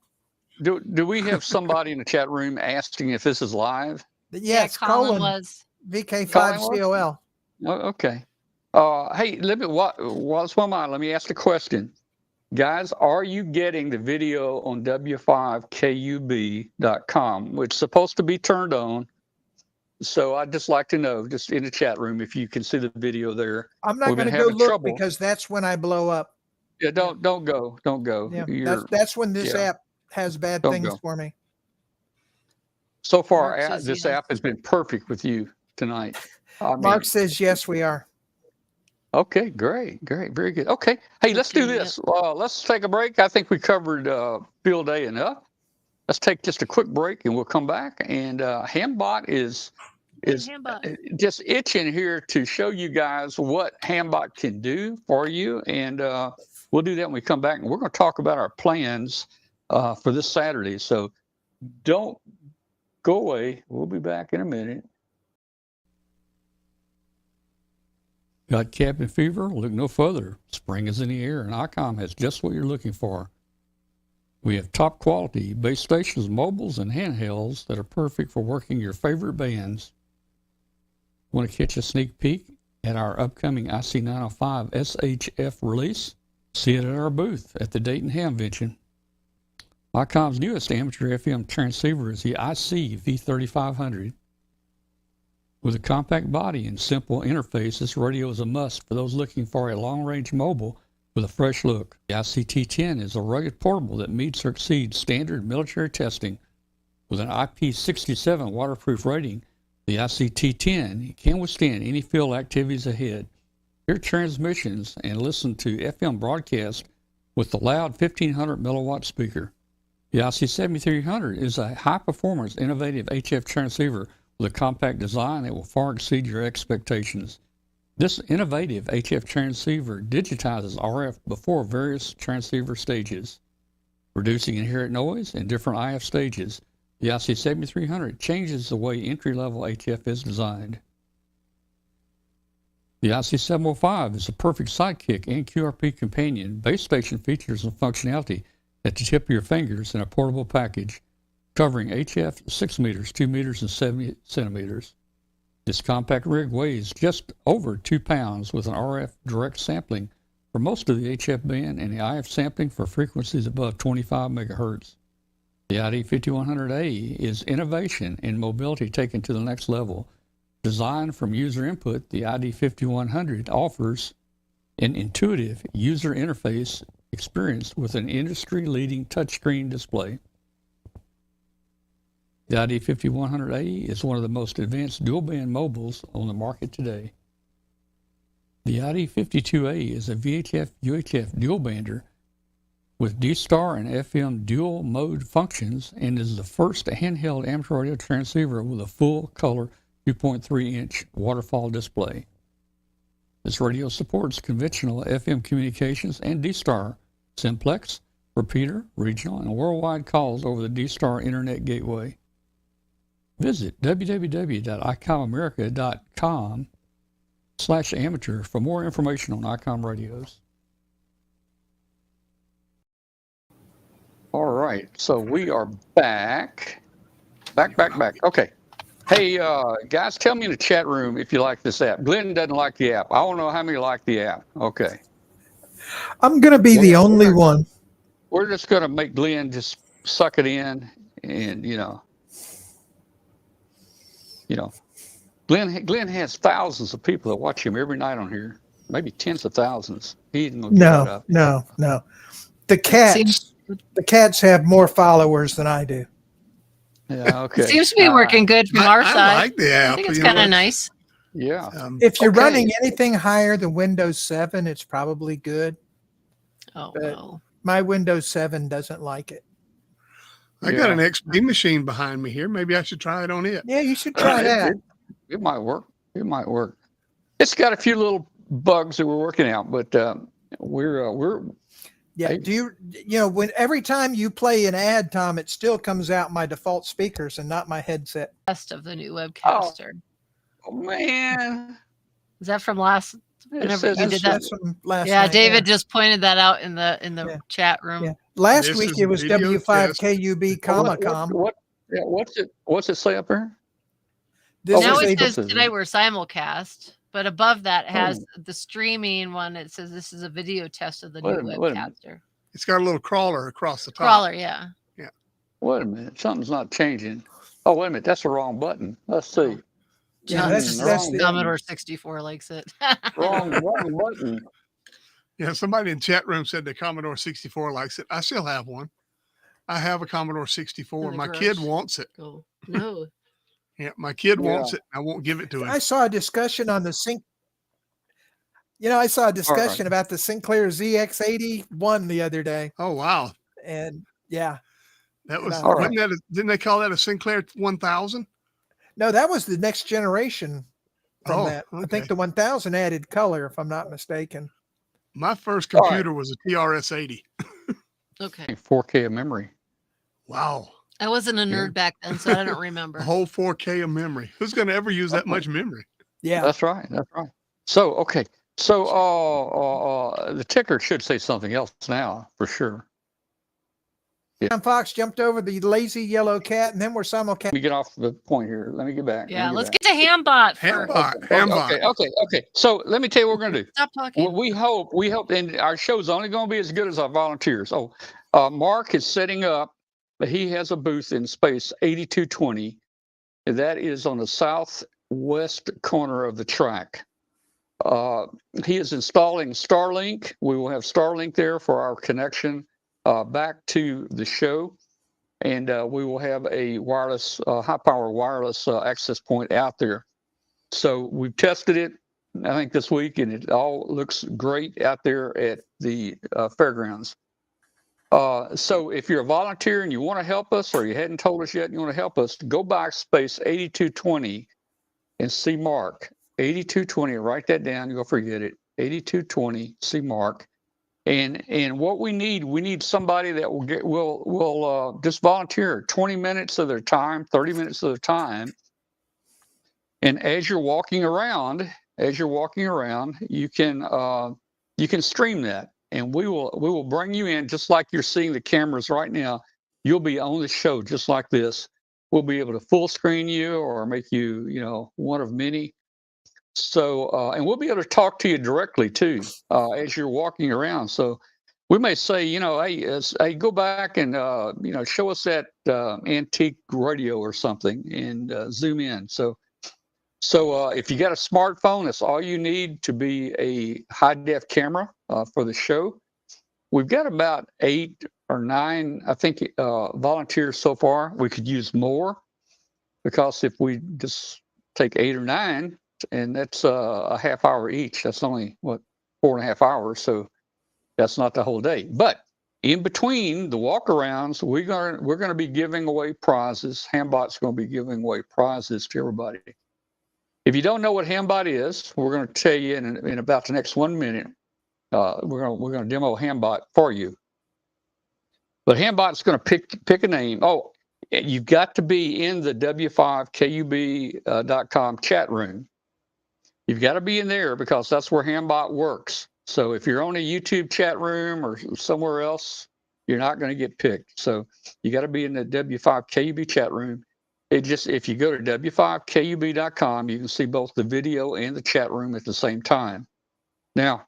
Do we have somebody in the chat room asking if this is live? Yes, Colin was. VK5COL. Oh, okay. Hey, let me while it's on my mind, let me ask the question. Guys, are you getting the video on w5kub.com? It's supposed to be turned on. So I'd just like to know, just in the chat room, if you can see the video there. I'm not We've going been to go having look trouble. because that's when I blow up. Yeah, don't go. Yeah, that's when this app has bad Don't things go. for me. So far, Mark says this yes. app has been perfect with you tonight. Mark says yes, we are. Okay, great, very good. Okay, hey, let's do this. Let's take a break. I think we covered field day enough. Let's take just a quick break, and we'll come back. And Hambot is just itching here to show you guys what Hambot can do for you, and we'll do that when we come back. And we're going to talk about our plans for this Saturday. So don't go away. We'll be back in a minute. Got cabin fever? Look no further. Spring is in the air, and ICOM has just what you're looking for. We have top quality base stations, mobiles, and handhelds that are perfect for working your favorite bands. Want to catch a sneak peek at our upcoming IC905 SHF release? See it at our booth at the Dayton Hamvention. ICOM's newest amateur FM transceiver is the IC V3500. With a compact body and simple interface, this radio is a must for those looking for a long-range mobile with a fresh look. The ICT-10 is a rugged portable that meets or exceeds standard military testing. With an IP67 waterproof rating, the ICT-10 can withstand any field activities ahead. Hear transmissions and listen to FM broadcasts with the loud 1500 milliwatt speaker. The IC7300 is a high-performance, innovative HF transceiver with a compact design that will far exceed your expectations. This innovative HF transceiver digitizes RF before various transceiver stages, reducing inherent noise in different IF stages. The IC7300 changes the way entry-level HF is designed. The IC705 is a perfect sidekick and QRP companion. Base station features and functionality at the tip of your fingers in a portable package, covering HF 6 meters, 2 meters, and 70 centimeters. This compact rig weighs just over 2 pounds with an RF direct sampling for most of the HF band and the IF sampling for frequencies above 25 megahertz. The ID5100A is innovation and mobility taken to the next level. Designed from user input, the ID5100 offers an intuitive user interface experience with an industry-leading touchscreen display. The ID5100A is one of the most advanced dual-band mobiles on the market today. The ID52A is a VHF-UHF dual-bander with D-Star and FM dual-mode functions and is the first handheld amateur radio transceiver with a full-color 2.3-inch waterfall display. This radio supports conventional FM communications and D-Star, simplex, repeater, regional, and worldwide calls over the D-Star Internet Gateway. Visit www.icomamerica.com/amateur for more information on ICOM radios. All right, so we are back. Okay. Hey, guys, tell me in the chat room if you like this app. Glenn doesn't like the app. I don't know how many like the app. Okay. I'm going to be the only one. We're just going to make Glenn just suck it in and, Glenn has thousands of people that watch him every night on here, maybe tens of thousands. He isn't going to give that up. No. The cats have more followers than I do. Yeah, okay. Seems to be working good from our side. I like the app. I think it's kind of nice. Yeah. If you're running anything higher than Windows 7, it's probably good. Oh, But no. my Windows 7 doesn't like it. I got an XP machine behind me here. Maybe I should try it on it. Yeah, you should try that. It might work. It's got a few little bugs that we're working out, but we're Yeah. Do you know, when every time you play an ad, Tom, it still comes out my default speakers and not my headset. Best of the new webcaster. Oh man. Is that from last? Whenever you did that. That's from last Yeah, night. David just pointed that out in the Yeah. chat room. Yeah. Last This week is it was video W5KUB, comma. What's it say up there? This Now is it a, says today we're simulcast, but above that has the streaming one. It says this is a video test of the new webcaster. It's got a little crawler across the top. Crawler, yeah. Wait a minute, something's not changing. Oh, wait a minute, that's the wrong button. Let's see. yeah, that's the Commodore 64 likes it. Wrong button. Yeah, somebody in chat room said the Commodore 64 likes it. I still have one. I have a Commodore 64. My kid wants it. Oh, no. Yeah, my kid wants it. I won't give it to him. I saw a discussion on the sync. You know, I saw a discussion about the Sinclair ZX81 the other day. Oh, wow. And yeah. That was, wasn't that didn't they call that a Sinclair 1000? No, that was the next generation from that. Okay. I think the 1000 added color, if I'm not mistaken. My first computer was a TRS-80. Okay. 4K of memory. Wow. I wasn't a nerd back then, so I don't remember. A whole 4K of memory. Who's going to ever use that much memory? Yeah. That's right. So, okay. So the ticker should say something else now, for sure. Tom Fox jumped over the lazy yellow cat, and then we're simulcast. Let me get off the point here. Let me get back. Yeah, let's get to Hambot first. Hambot. Okay. So let me tell you what we're going to do. Stop talking. We hope, and our show's only going to be as good as our volunteers. Mark is setting up, he has a booth in space 8220. And that is on the southwest corner of the track. He is installing Starlink. We will have Starlink there for our connection back to the show. And we will have a wireless, high-power wireless access point out there. So we've tested it, I think, this week, and it all looks great out there at the fairgrounds. So if you're a volunteer and you want to help us, or you hadn't told us yet and you want to help us, go by space 8220 and see Mark. 8220, write that down, you'll forget it. 8220, see Mark. And what we need somebody that will just volunteer 20 minutes of their time, 30 minutes of their time. And as you're walking around, you can stream that, and we will bring you in just like you're seeing the cameras right now. You'll be on the show just like this. We'll be able to full screen you or make you, one of many. So, and we'll be able to talk to you directly too, as you're walking around. So we may say, hey, go back and, show us that antique radio or something and zoom in. So if you got a smartphone, that's all you need to be a high def camera for the show. We've got about 8 or 9, I think, volunteers so far. We could use more, because if we just take 8 or 9, and that's a half hour each. That's only 4.5 hours. So that's not the whole day. But in between the walk-arounds, we're going to be giving away prizes. Hambot's going to be giving away prizes to everybody. If you don't know what Hambot is, we're going to tell you in about the next 1 minute. We're going to demo Hambot for you. But Hambot's going to pick a name. Oh, you've got to be in the w5kub.com chat room. You've got to be in there, because that's where Hambot works. So if you're on a YouTube chat room or somewhere else, you're not going to get picked. So you got to be in the W5KUB chat room. If you go to w5kub.com, you can see both the video and the chat room at the same time. Now,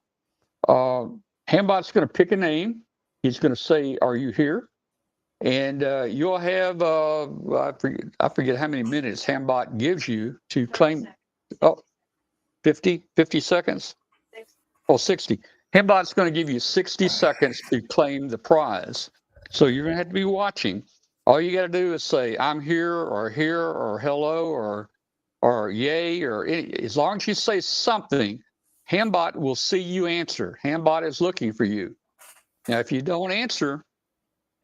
Hambot's going to pick a name. He's going to say, "Are you here?" And you'll have I forget how many minutes Hambot gives you to claim. 50 seconds? Oh, 60. Hambot's going to give you 60 seconds to claim the prize. So you're going to have to be watching. All you got to do is say, "I'm here," or "hello," or "yay," or as long as you say something, Hambot will see you answer. Hambot is looking for you. Now, if you don't answer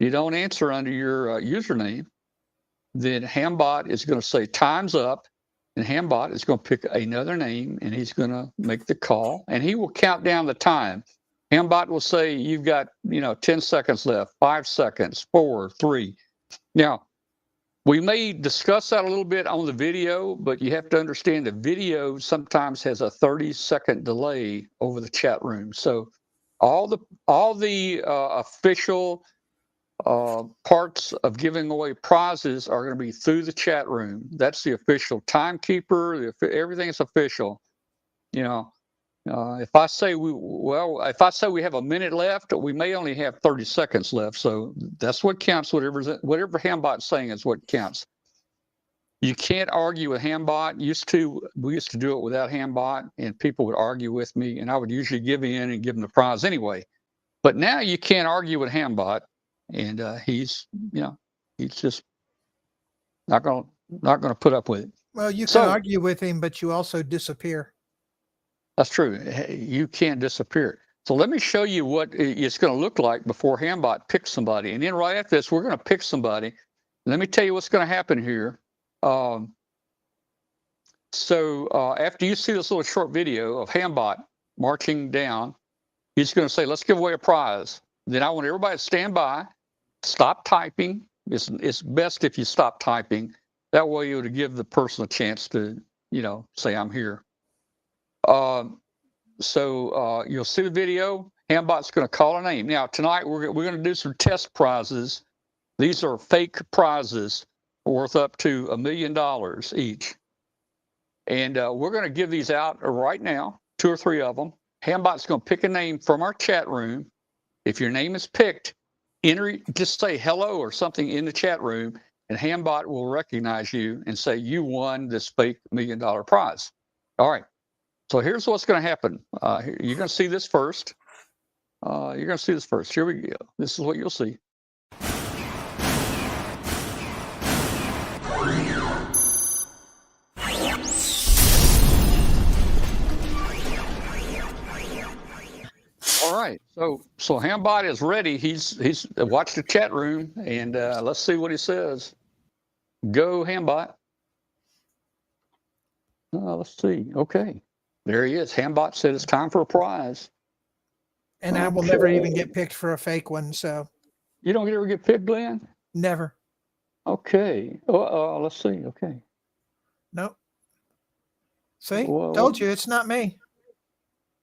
under your username, then Hambot is going to say, "Time's up." And Hambot is going to pick another name, and he's going to make the call, and he will count down the time. Hambot will say you've got 10 seconds left, 5 seconds, 4, 3. Now, we may discuss that a little bit on the video, but you have to understand the video sometimes has a 30-second delay over the chat room. So all the official parts of giving away prizes are going to be through the chat room. That's the official timekeeper. Everything is official. If I say we have a minute left, we may only have 30 seconds left. So that's what counts. Whatever Hambot's saying is what counts. You can't argue with Hambot. We used to do it without Hambot, and people would argue with me, and I would usually give in and give them the prize anyway. But now you can't argue with Hambot, and he's just not gonna put up with it. Well, you can argue with him, but you also disappear. That's true. You can't disappear. So let me show you what it's going to look like before Hambot picks somebody. And then right after this, we're going to pick somebody. Let me tell you what's going to happen here. So after you see this little short video of Hambot marching down, he's going to say, let's give away a prize. Then I want everybody to stand by, stop typing. It's best if you stop typing. That way you would give the person a chance to, say, I'm here. So you'll see the video. Hambot's going to call a name. Now, tonight we're going to do some test prizes. These are fake prizes worth up to $1 million each. And we're going to give these out right now, 2 or 3 of them. Hambot's going to pick a name from our chat room. If your name is picked, just say hello or something in the chat room, and Hambot will recognize you and say you won this fake $1 million prize. All right. So here's what's going to happen. You're going to see this first. Here we go. This is what you'll see. All right. So Hambot is ready. He's watched the chat room, and let's see what he says. Go, Hambot. Let's see. Okay. There he is. Hambot said it's time for a prize. And I will never even get picked for a fake one. So you don't ever get picked, Glenn? Never. Okay. Let's see. Okay. Nope. See, told you it's not me.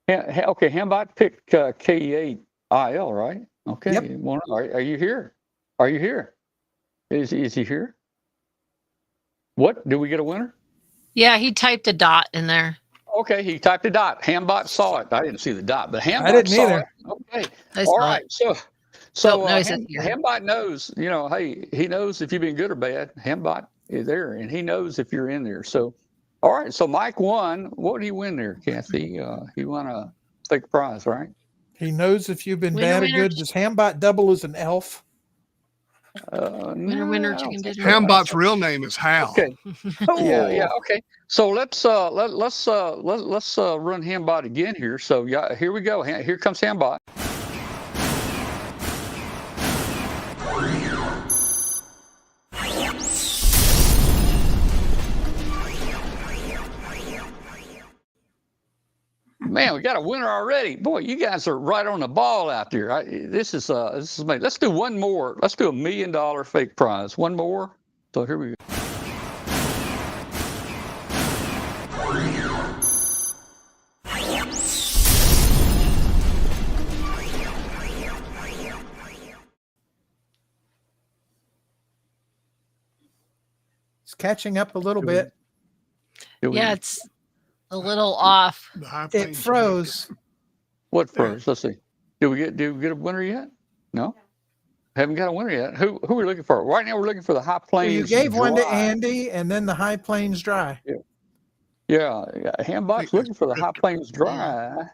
Okay. Hambot picked KE8IL, right? Okay. Yep. Well, are you here? Are you here? Is he here? What? Did we get a winner? Yeah, he typed a dot in there. Okay, he typed a dot. Hambot saw it. I didn't see the dot, but Hambot I didn't saw either. it. Okay. I All saw right. it. So Hambot knows, hey, he knows if you've been good or bad. Hambot is there, and he knows if you're in there. So, all right. So Mike won. What did he win there, Kathy? He won a fake prize, right? He knows if you've been Winner, bad or winner. good. Does Hambot double as an elf? Winner, chicken dinner. Hambot's real name is Hal. Okay. Yeah. Okay. So let's run Hambot again here. So yeah, here we go. Here comes Hambot. Man, we got a winner already. Boy, you guys are right on the ball out there. This is amazing. Let's do one more. Let's do $1 million fake prize. One more. So here we go. It's catching up a little bit. Yeah, it's a little off. It froze. What froze? Let's see. Did we get a winner yet? No, haven't got a winner yet. Who are we looking for? Right now, we're looking for the High Plains. Well, you gave one to Dry. Andy, and then the High Plains Dry. Yeah. Hambot's looking for the High Plains Dry.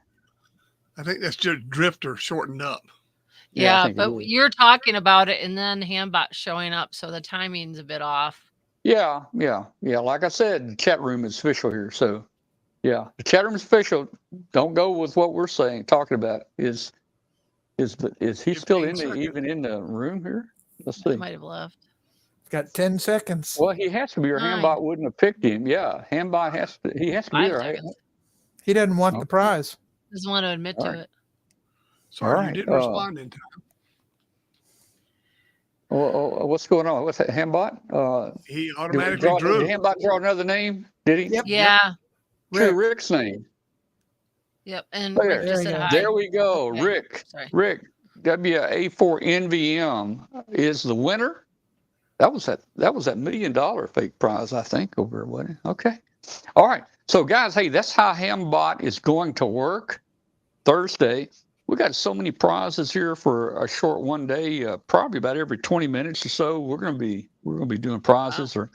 I think that's just Drifter shortened up. Yeah, but you're talking about it, and then Hambot showing up, so the timing's a bit off. Yeah. Like I said, the chat room is official here. So, yeah, the chat room is official. Don't go with what we're talking about. Is he still even in the room here? Let's see. He might have left. Got 10 seconds. Well, he has to be, or 9. Hambot wouldn't have picked him. Yeah, Hambot has to be 5 there. Right? seconds. He doesn't want the prize. Doesn't want to admit to it. Sorry, All you right, didn't respond in time. what's going on? What's that, Hambot? He Did automatically drew. Hambot draw another name? Did he? Yep. Yeah. Drew Rick. Rick's name. Yep. And There. Rick just There said you go. hi. There we go. Okay. Rick. Sorry. Rick, WA4NVM is the winner. That was that $1 million fake prize, I think, over there, wasn't it? Okay. All right. So, guys, hey, that's how Hambot is going to work Thursday. We got so many prizes here for a short one day, probably about every 20 minutes or so. We're gonna be doing prizes, or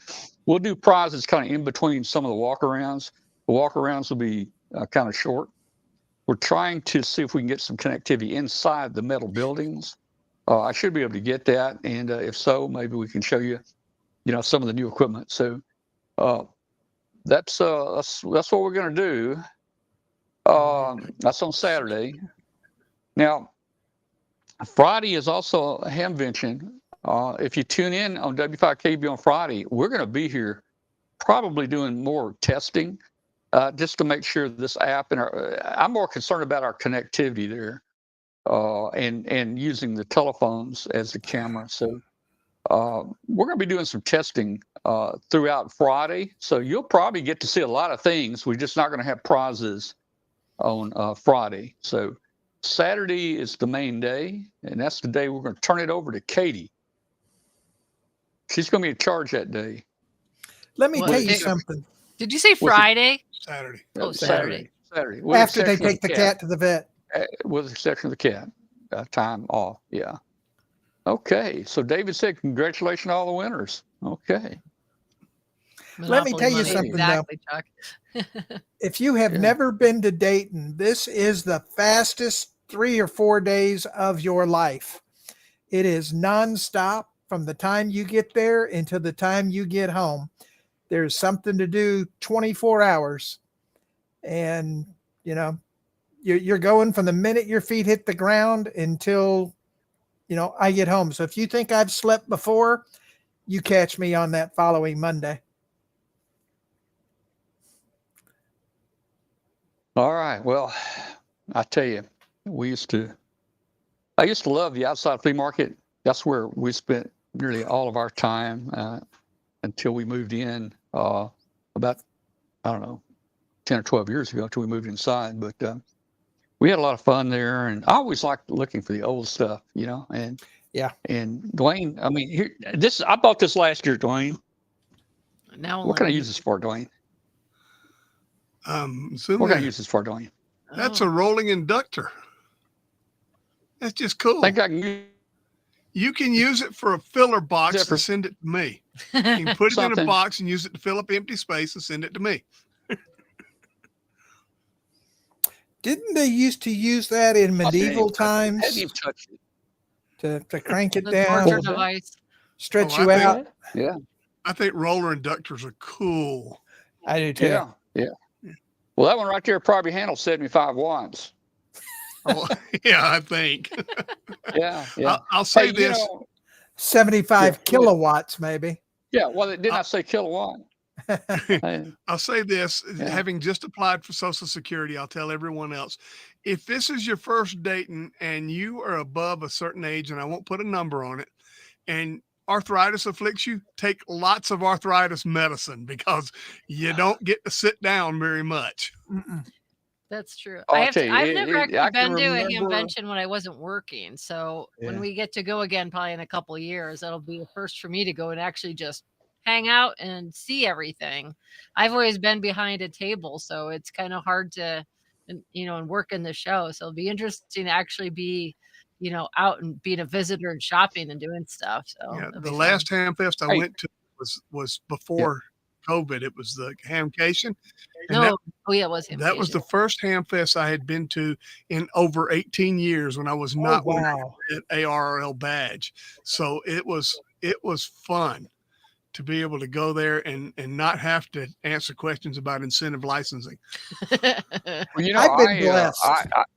we'll do prizes kind of in between some of the walkarounds. The walkarounds will be kind of short. We're trying to see if we can get some connectivity inside the metal buildings. I should be able to get that, and if so, maybe we can show you, some of the new equipment. So that's what we're gonna do. That's on Saturday. Now, Friday is also a hamvention. If you tune in on W5KB on Friday, we're going to be here probably doing more testing just to make sure this app and I'm more concerned about our connectivity there and using the telephones as the camera. So we're going to be doing some testing throughout Friday. So you'll probably get to see a lot of things. We're just not going to have prizes on Friday. So Saturday is the main day, and that's the day we're going to turn it over to Katie. She's going to be in charge that day. Let me What tell you day? something. Did you say Friday? Saturday. Oh, Saturday. Saturday. With After they exception of take the cat to the vet. With the exception of the cat. Time off, yeah. Okay, so David said congratulations to all the winners. Okay. Let me Monopoly tell you money. something, Exactly, Chuck. If you have Yeah. never been to Dayton, this is the fastest 3 or 4 days of your life. It is nonstop from the time you get there until the time you get home. There's something to do 24 hours. And, you're going from the minute your feet hit the ground until, I get home. So if you think I've slept before, you catch me on that following Monday. All right. Well, I tell you, I used to love the outside flea market. That's where we spent nearly all of our time until we moved in about, I don't know, 10 or 12 years ago until we moved inside. But we had a lot of fun there. And I always liked looking for the old stuff, and Yeah. And Dwayne, I mean, I bought this last year, Dwayne. Now What can I use this for, Dwayne? What can I use this for, Dwayne? That's a rolling inductor. That's just cool. I think I can use You can use it for a filler box Zipper. and send it to me. You can put it in a Something. box and use it to fill up empty space and send it to me. Didn't they used to use that in medieval times Hadn't even touched it. to crank it The down, torture device. stretch Oh, you I think- out? Yeah. I think roller inductors are cool. I do too. Yeah. Well, that one right there probably handles 75 watts. Oh, yeah, I think. Yeah. I'll say Hey, this. 75 Yeah. kilowatts, maybe. Yeah. Well, didn't I say kilowatt? I'll say this, Yeah. having just applied for Social Security, I'll tell everyone else, if this is your first dating and you are above a certain age, and I won't put a number on it, and arthritis afflicts you, take lots of arthritis medicine because you don't get to sit down very much. Mm-mm. That's true. I'll tell you, I've never I actually can been to a remember- hamvention when I wasn't working. So when Yeah. we get to go again, probably in a couple of years, that'll be a first for me to go and actually just hang out and see everything. I've always been behind a table, so it's kind of hard to, and work in the show. So it'll be interesting to actually be, out and being a visitor and shopping and doing stuff. So Yeah, that'll the be last ham fest I Hey. went to was before COVID. It was the Hamcation. And fun. It was him. that was the first ham fest I had been to in over 18 years when I was not Oh, wearing wow. an ARRL badge. So it was fun to be able to go there and not have to answer questions about incentive licensing. Well, I've been blessed.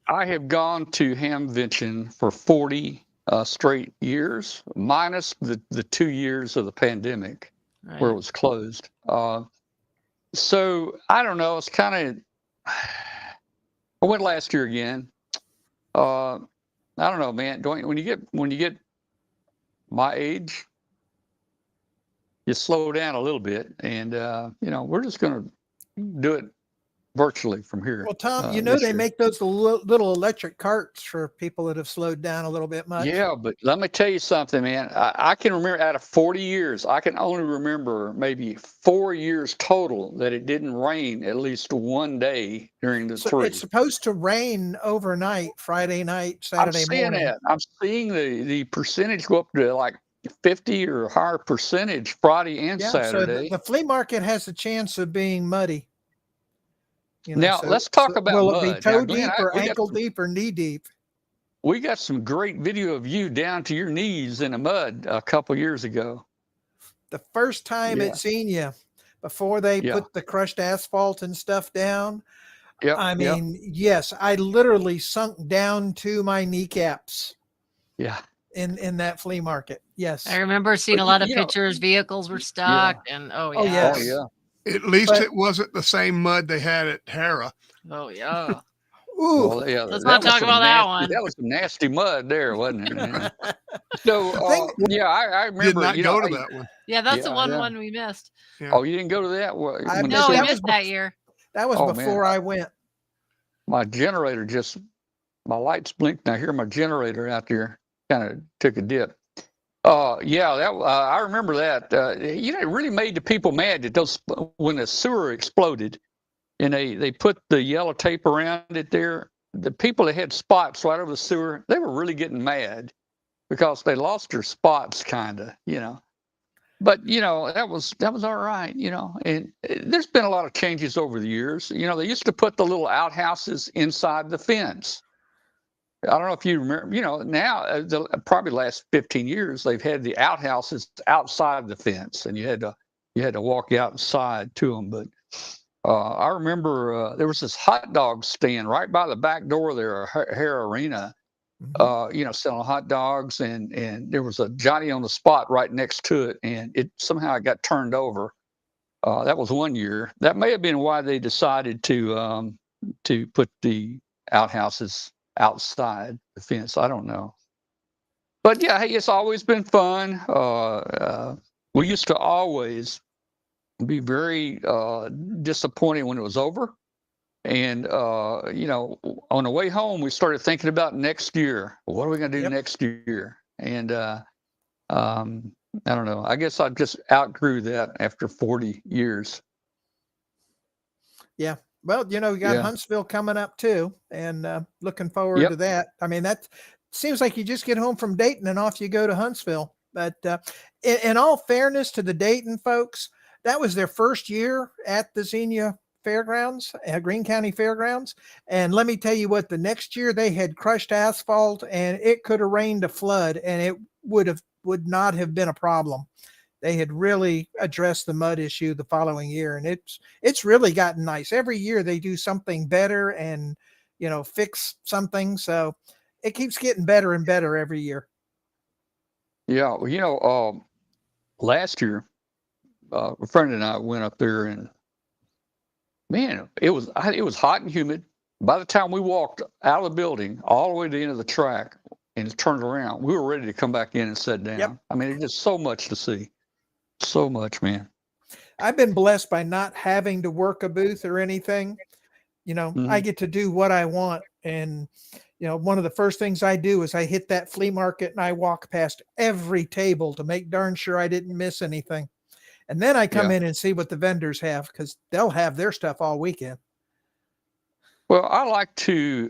I have gone to hamvention for 40 straight years, minus the 2 years of the pandemic where it was closed. So I don't know. It's kind of. I went last year again. I don't know, man. When you get my age, you slow down a little bit, and we're just going to do it virtually from here. Well, Tom, this they year. make those little electric carts for people that have slowed down a little bit much. Yeah, but let me tell you something, man. I can remember out of 40 years, I can only remember maybe 4 years total that it didn't rain at least one day during the So three. it's supposed to rain overnight, Friday night, I'm Saturday seeing morning. that. I'm seeing the percentage go up to like 50 or higher percentage Friday and Yeah, so Saturday. the flea market has a chance of being muddy. Now, let's talk about will mud. it be toe Now, Glenn, deep or ankle deep or knee deep? We got some great video of you down to your knees in the mud a couple years ago. The first time Yeah. at Xenia, before they Yeah. put the crushed asphalt and stuff down, Yep, I yep. mean, yes, I literally sunk down to my kneecaps Yeah. in that flea market. Yes. I remember seeing a lot of pictures. Vehicles were stuck, and Oh, Oh, yes. yeah. At least But- it wasn't the same mud they had at Hara. oh yeah. Ooh. Well, yeah, Let's that not was talk some about that nasty- one. That was some nasty mud there, wasn't it? Yeah. So, yeah, I Did remember. not go to that one. Yeah, that's the Yeah, one yeah. one we missed. Oh, you didn't go to that? Well, I when they No, So we that said- missed that year. That was Oh, man. before I went. my generator my lights blinked. And I hear my generator out there kind of took a dip. Yeah, I remember that. It really made the people mad that when the sewer exploded, and they put the yellow tape around it there. The people that had spots right over the sewer, they were really getting mad because they lost their spots, kind of, But that was all right, And there's been a lot of changes over the years. They used to put the little outhouses inside the fence. I don't know if you remember. Now probably last 15 years they've had the outhouses outside the fence, and you had to walk outside to them. But I remember there was this hot dog stand right by the back door there, Hare Arena. Selling hot dogs, and there was a Johnny on the Spot right next to it, and it somehow got turned over. That was one year. That may have been why they decided to put the outhouses outside the fence. I don't know. But yeah, hey, it's always been fun. We used to always be very disappointed when it was over. And, on the way home, we started thinking about next year. What are we going to do next year? And I don't know. I guess I just outgrew that after 40 years. Yeah. Well, we got Huntsville coming up too, and looking forward to that. I mean, that seems like you just get home from Dayton and off you go to Huntsville. But in all fairness to the Dayton folks, that was their first year at the Xenia Fairgrounds, Greene County Fairgrounds. And let me tell you what, the next year they had crushed asphalt, and it could have rained a flood, and it would not have been a problem. They had really addressed the mud issue the following year, and it's really gotten nice. Every year they do something better and fix something, so it keeps getting better and better every year. Yeah, well, last year, a friend and I went up there, and man, it was hot and humid. By the time we walked out of the building all the way to the end of the track and turned around, we were ready to come back in and sit down. Yep. I mean, it's just so much to see. So much, man. I've been blessed by not having to work a booth or anything. I get to do what I want. And, one of the first things I do is I hit that flea market and I walk past every table to make darn sure I didn't miss anything. And then I come in and see what the vendors have, because they'll have their stuff all weekend. Well, I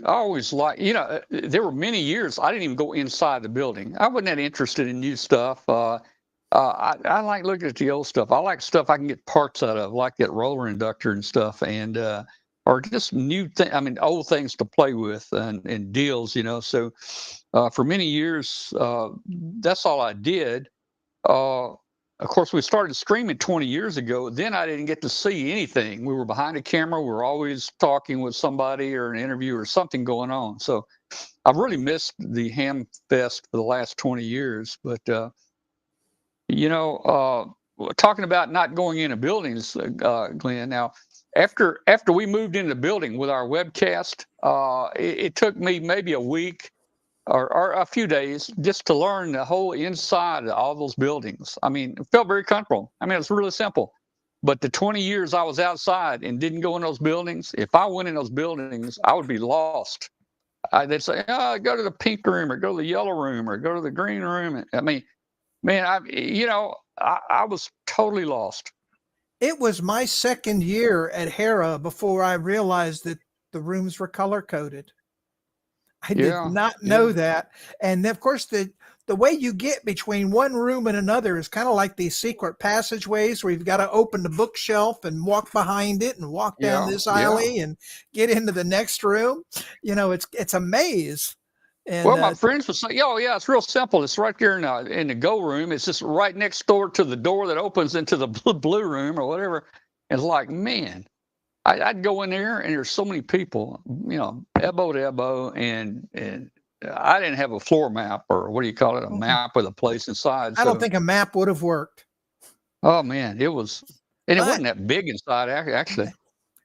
always like, there were many years I didn't even go inside the building. I wasn't that interested in new stuff. I like looking at the old stuff. I like stuff I can get parts out of, like that roller inductor and stuff, and or just old things to play with and deals, So for many years, that's all I did. Of course, we started streaming 20 years ago. Then I didn't get to see anything. We were behind a camera. We were always talking with somebody or an interview or something going on. So I've really missed the Ham Fest for the last 20 years. But talking about not going into buildings, Glenn. Now, after we moved into the building with our webcast, it took me maybe a week or a few days just to learn the whole inside of all those buildings. I mean, it felt very comfortable. I mean, it's really simple. But the 20 years I was outside and didn't go in those buildings, if I went in those buildings, I would be lost. They'd say, "Oh, go to the pink room, or go to the yellow room, or go to the green room." I mean, man, I was totally lost. It was my second year at Hera before I realized that the rooms were color coded. I did not know that. And of course, the way you get between one room and another is kind of like these secret passageways where you've got to open the bookshelf and walk behind it and walk down this alley and get into the next room. You know, it's a maze. And, well, my friends would say, "Oh, yeah, it's real simple. It's right there in the go room. It's just right next door to the door that opens into the blue room or whatever." It's like, man, I'd go in there and there's so many people, you know, elbow to elbow, and I didn't have a floor map, or what do you call it, a map of the place inside. I don't think a map would have worked. Oh man, it wasn't that big inside actually.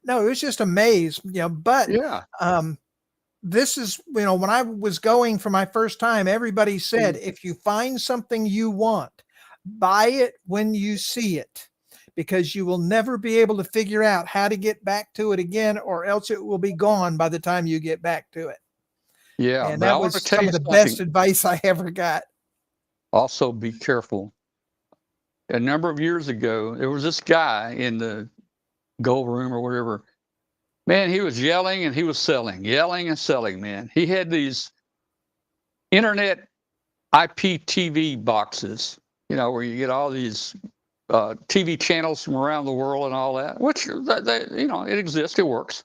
No, it was just a maze, you know. But this is, you know, when I was going for my first time, everybody said, if you find something you want, buy it when you see it, because you will never be able to figure out how to get back to it again, or else it will be gone by the time you get back to it. Yeah. And that was some of the best advice I ever got. Also, be careful. A number of years ago, there was this guy in the gold room or whatever. Man, he was yelling and he was yelling and selling, man. He had these internet IPTV boxes, you know, where you get all these TV channels from around the world and all that, which, you know, it exists, it works.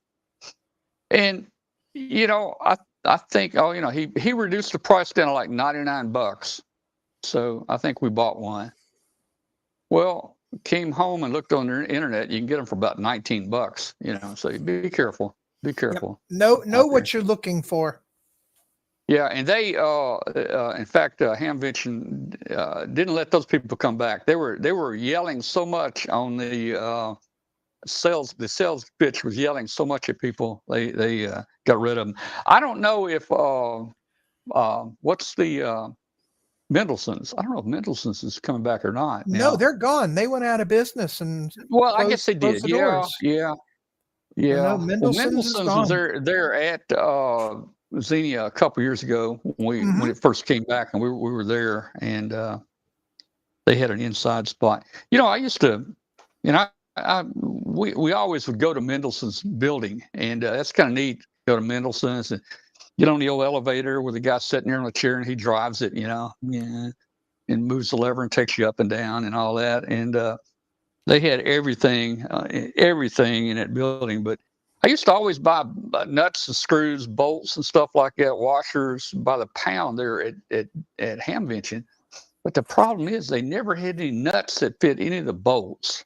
And, you know, I think, you know, he reduced the price down to like $99. So I think we bought one. Well, came home and looked on the internet. You can get them for about $19, you know, so be careful. Be careful. Yep. Know what you're looking for. Yeah, and they, in fact, hamvention didn't let those people come back. They were yelling so much on the sales. The sales pitch was yelling so much at people. They got rid of them. I don't know if what's the Mendelssohn's. I don't know if Mendelssohn's is coming back or not. No, they're gone. They went out of business and I guess they did. Yeah. No, Mendelssohn's was there at Xenia a couple years ago when it first came back, and we were there, and they had an inside spot. You know, I used to, you know, we always would go to Mendelssohn's building, and that's kind of neat. Go to Mendelssohn's and get on the old elevator with the guy sitting there in a chair, and he drives it, you know, and moves the lever and takes you up and down and all that. And they had everything in that building. But I used to always buy nuts and screws, bolts and stuff like that, washers by the pound there at Hamvention. But the problem is they never had any nuts that fit any of the bolts.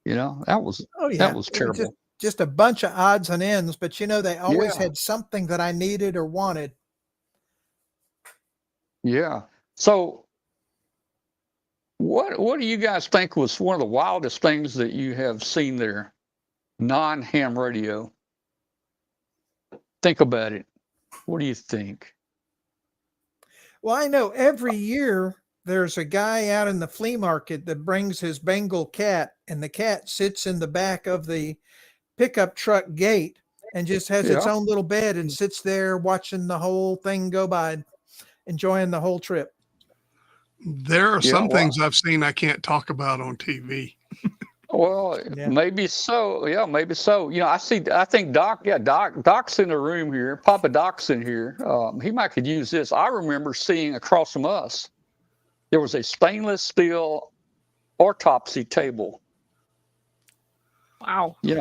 You know, that was terrible. Just a bunch of odds and ends, but you know, they always had something that I needed or wanted. Yeah. So what do you guys think was one of the wildest things that you have seen there? Non-ham radio. Think about it. What do you think? Well, I know every year there's a guy out in the flea market that brings his Bengal cat, and the cat sits in the back of the pickup truck gate and just has its own little bed and sits there watching the whole thing go by, enjoying the whole trip. There are some things I've seen I can't talk about on TV. Well, maybe so. Yeah, maybe so. You know, I think Doc's in the room here. Papa Doc's in here. He might could use this. I remember seeing across from us, there was a stainless steel autopsy table. Wow. You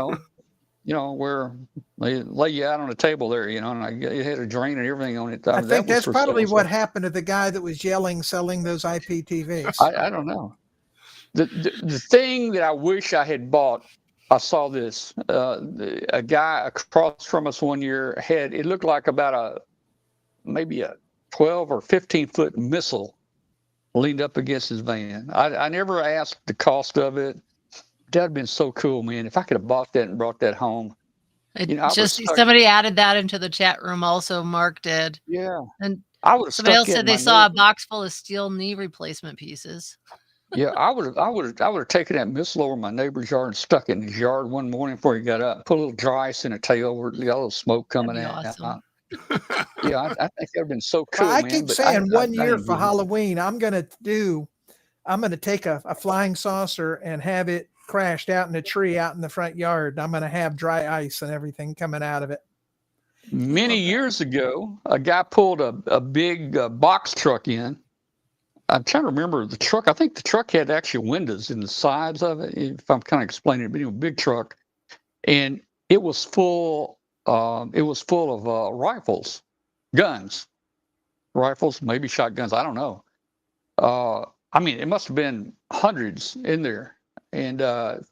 know, where they lay you out on a table there, you know, and it had a drain and everything on it. I think that's probably what happened to the guy that was yelling, selling those IPTVs. I don't know. The thing that I wish I had bought, I saw this. A guy across from us one year it looked like about maybe a 12 or 15 foot missile leaned up against his van. I never asked the cost of it. That'd been so cool, man. If I could have bought that and brought that home, It You know, I would've just stuck- somebody added that into the chat room. Also, Mark did, Yeah, and I would have somebody stuck else it said in they my saw a neighbor- box full of steel knee replacement pieces. Yeah, I would have taken that missile over my neighbor's yard and stuck it in his yard one morning before he got up. Put a little dry ice in the tail where you got a little smoke coming That'd be out. awesome. Yeah, I think that would have been so cool, Well, I man. keep But saying I one year didn't for do it. Halloween, I'm going to take a flying saucer and have it crashed out in a tree out in the front yard. I'm going to have dry ice and everything coming out of it. Many years ago, a guy pulled a big box truck in. I'm trying to remember the truck. I think the truck had actual windows in the sides of it, if I'm kind of explaining it, but anyway, big truck. And it was full of rifles, guns, rifles, maybe shotguns. I don't know. I mean, it must have been hundreds in there. And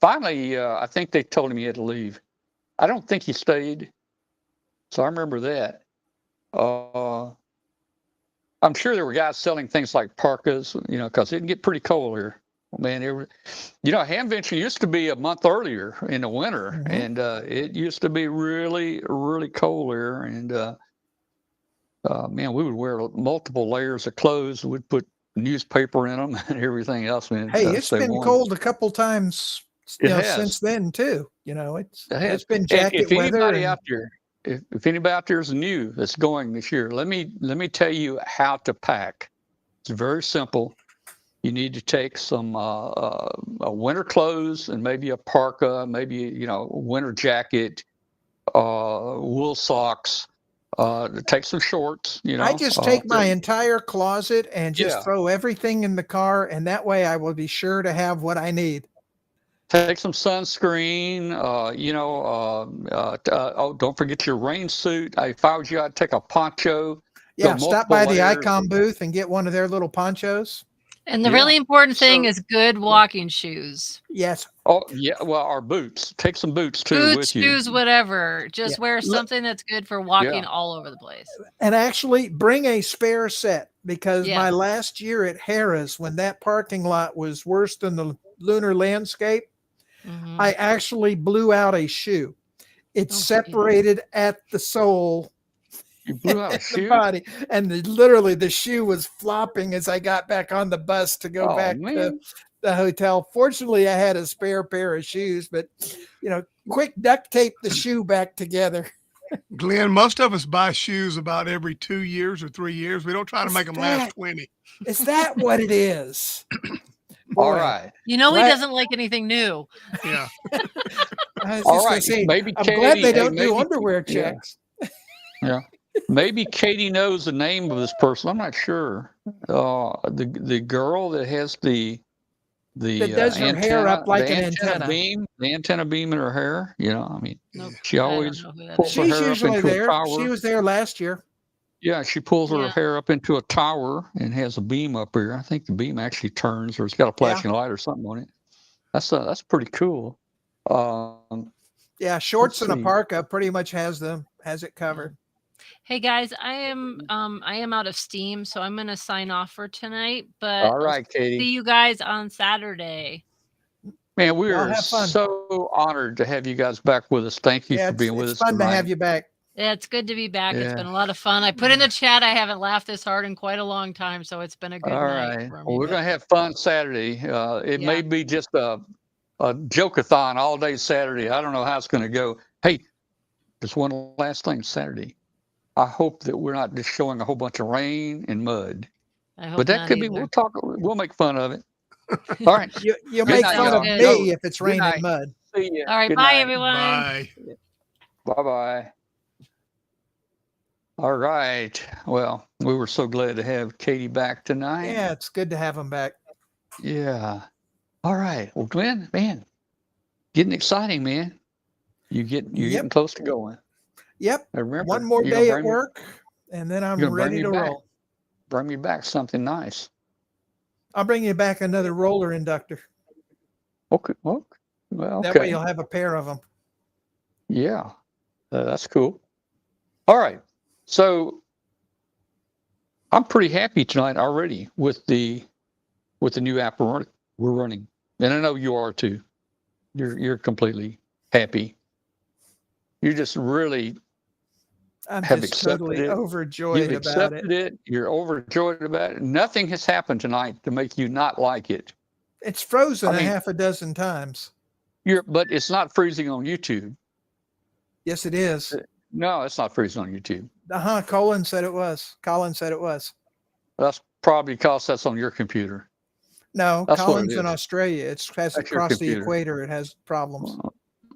finally, I think they told him he had to leave. I don't think he stayed. So I remember that. I'm sure there were guys selling things like parkas, because it can get pretty cold here. Man, hamvention used to be a month earlier in the winter, and it used to be really, really cold here. And man, we would wear multiple layers of clothes. We'd put newspaper in them and everything else. Man, Hey, it's been cold a couple times since then too. It's been jacket if weather. Anybody out there, if anybody out there is new that's going this year, let me tell you how to pack. It's very simple. You need to take some winter clothes and maybe a parka, maybe a winter jacket, wool socks. Take some shorts. I just take my entire closet and just throw everything in the car, and that way I will be sure to have what I need. Take some sunscreen. Don't forget your rain suit. If I was you, I'd take a poncho. Yeah, stop by the layers. Icon booth and get one of their little ponchos. And the really important thing is good walking shoes. Yes. Oh, yeah. Well, our boots. Take some boots too with you. Shoes, whatever. Just wear something that's good for walking all over the place. And actually bring a spare set, because my last year at Harrah's, when that parking lot was worse than the lunar landscape, I actually blew out a shoe. It separated at the sole. You blew out a shoe? The body, and literally the shoe was flopping as I got back on the bus to go back to the hotel. Fortunately, I had a spare pair of shoes, but quick duct tape the shoe back together. Glenn, most of us buy shoes about every 2 years or 3 years. We don't try to make them last 20. Is that what it is? All right. He doesn't like anything new. Yeah. All right. Maybe I'm Katie, glad they don't do underwear checks. Yeah. Maybe Katie knows the name of this person. I'm not sure. The girl that has the that does her antenna, hair up like an antenna beam, the antenna beam in her hair. She always pulls her She's hair up usually into there. a tower. She was there last year. Yeah, she pulls her hair up into a tower and has a beam up here. I think the beam actually turns, or it's got a flashing light or something on it. That's pretty cool. Shorts and a parka pretty much has it covered. Hey guys, I am out of steam, so I'm gonna sign off for tonight. But all right, Katie. See you guys on Saturday. Man, we are so honored to have you guys back with us. Thank you for being with us. It's fun to have you back. Yeah, it's good to be back. It's been a lot of fun. I put in the chat, I haven't laughed this hard in quite a long time, so it's been a good night. All right. Well, we're going to have fun Saturday. It may be just a joke-a-thon all day Saturday. I don't know how it's going to go. Hey, just one last thing Saturday. I hope that we're not just showing a whole bunch of rain and mud. But that could be, we'll make fun of it. All right. You'll make fun of me if it's rain and mud. See you. All right. Bye, everyone. Bye. Bye-bye. All right. Well, we were so glad to have Katie back tonight. Yeah, it's good to have him back. Yeah. All right. Well, Glenn, man, getting exciting, man. You're getting close to going. Yep. Remember, one more day at work, and then I'm ready to roll. Bring me back something nice. I'll bring you back another roller inductor. Okay. Well, okay. That way you'll have a pair of them. Yeah. That's cool. All right. So I'm pretty happy tonight already with the new app we're running, and I know you are too. You're completely happy. You just really I'm have just accepted totally it. overjoyed You've about it. accepted it. You're overjoyed about it. Nothing has happened tonight to make you not like it. It's frozen I mean- a half a dozen times. But it's not freezing on YouTube. Yes, it is. No, it's not freezing on YouTube. Colin said it was. Colin said it was. That's probably because that's on your computer. No, That's what it Colin's in is. Australia. It has That's your across the computer. equator. It has problems.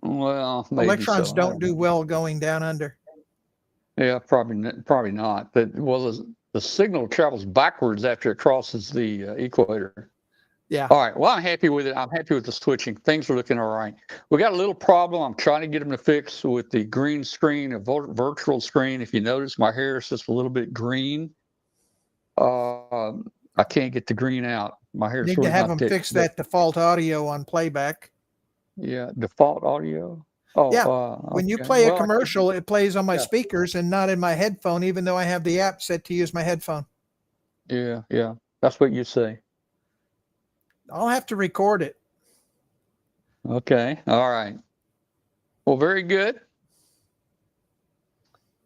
Well, maybe Electrons so. I don't do know. well going down under. Yeah, probably not. But the signal travels backwards after it crosses the equator. Yeah. All right. Well, I'm happy with it. I'm happy with the switching. Things are looking all right. We got a little problem. I'm trying to get them to fix with the green screen, a virtual screen. If you notice, my hair is just a little bit green. I can't get the green out. My hair's Need really to have not them fix that default audio on playback. Yeah, default audio. Oh, Yeah. When you okay. play Well, a commercial, it plays on my Yeah. speakers and not in my headphone, even though I have the app set to use my headphone. Yeah. That's what you say. I'll have to record it. Okay. All right. Well, very good.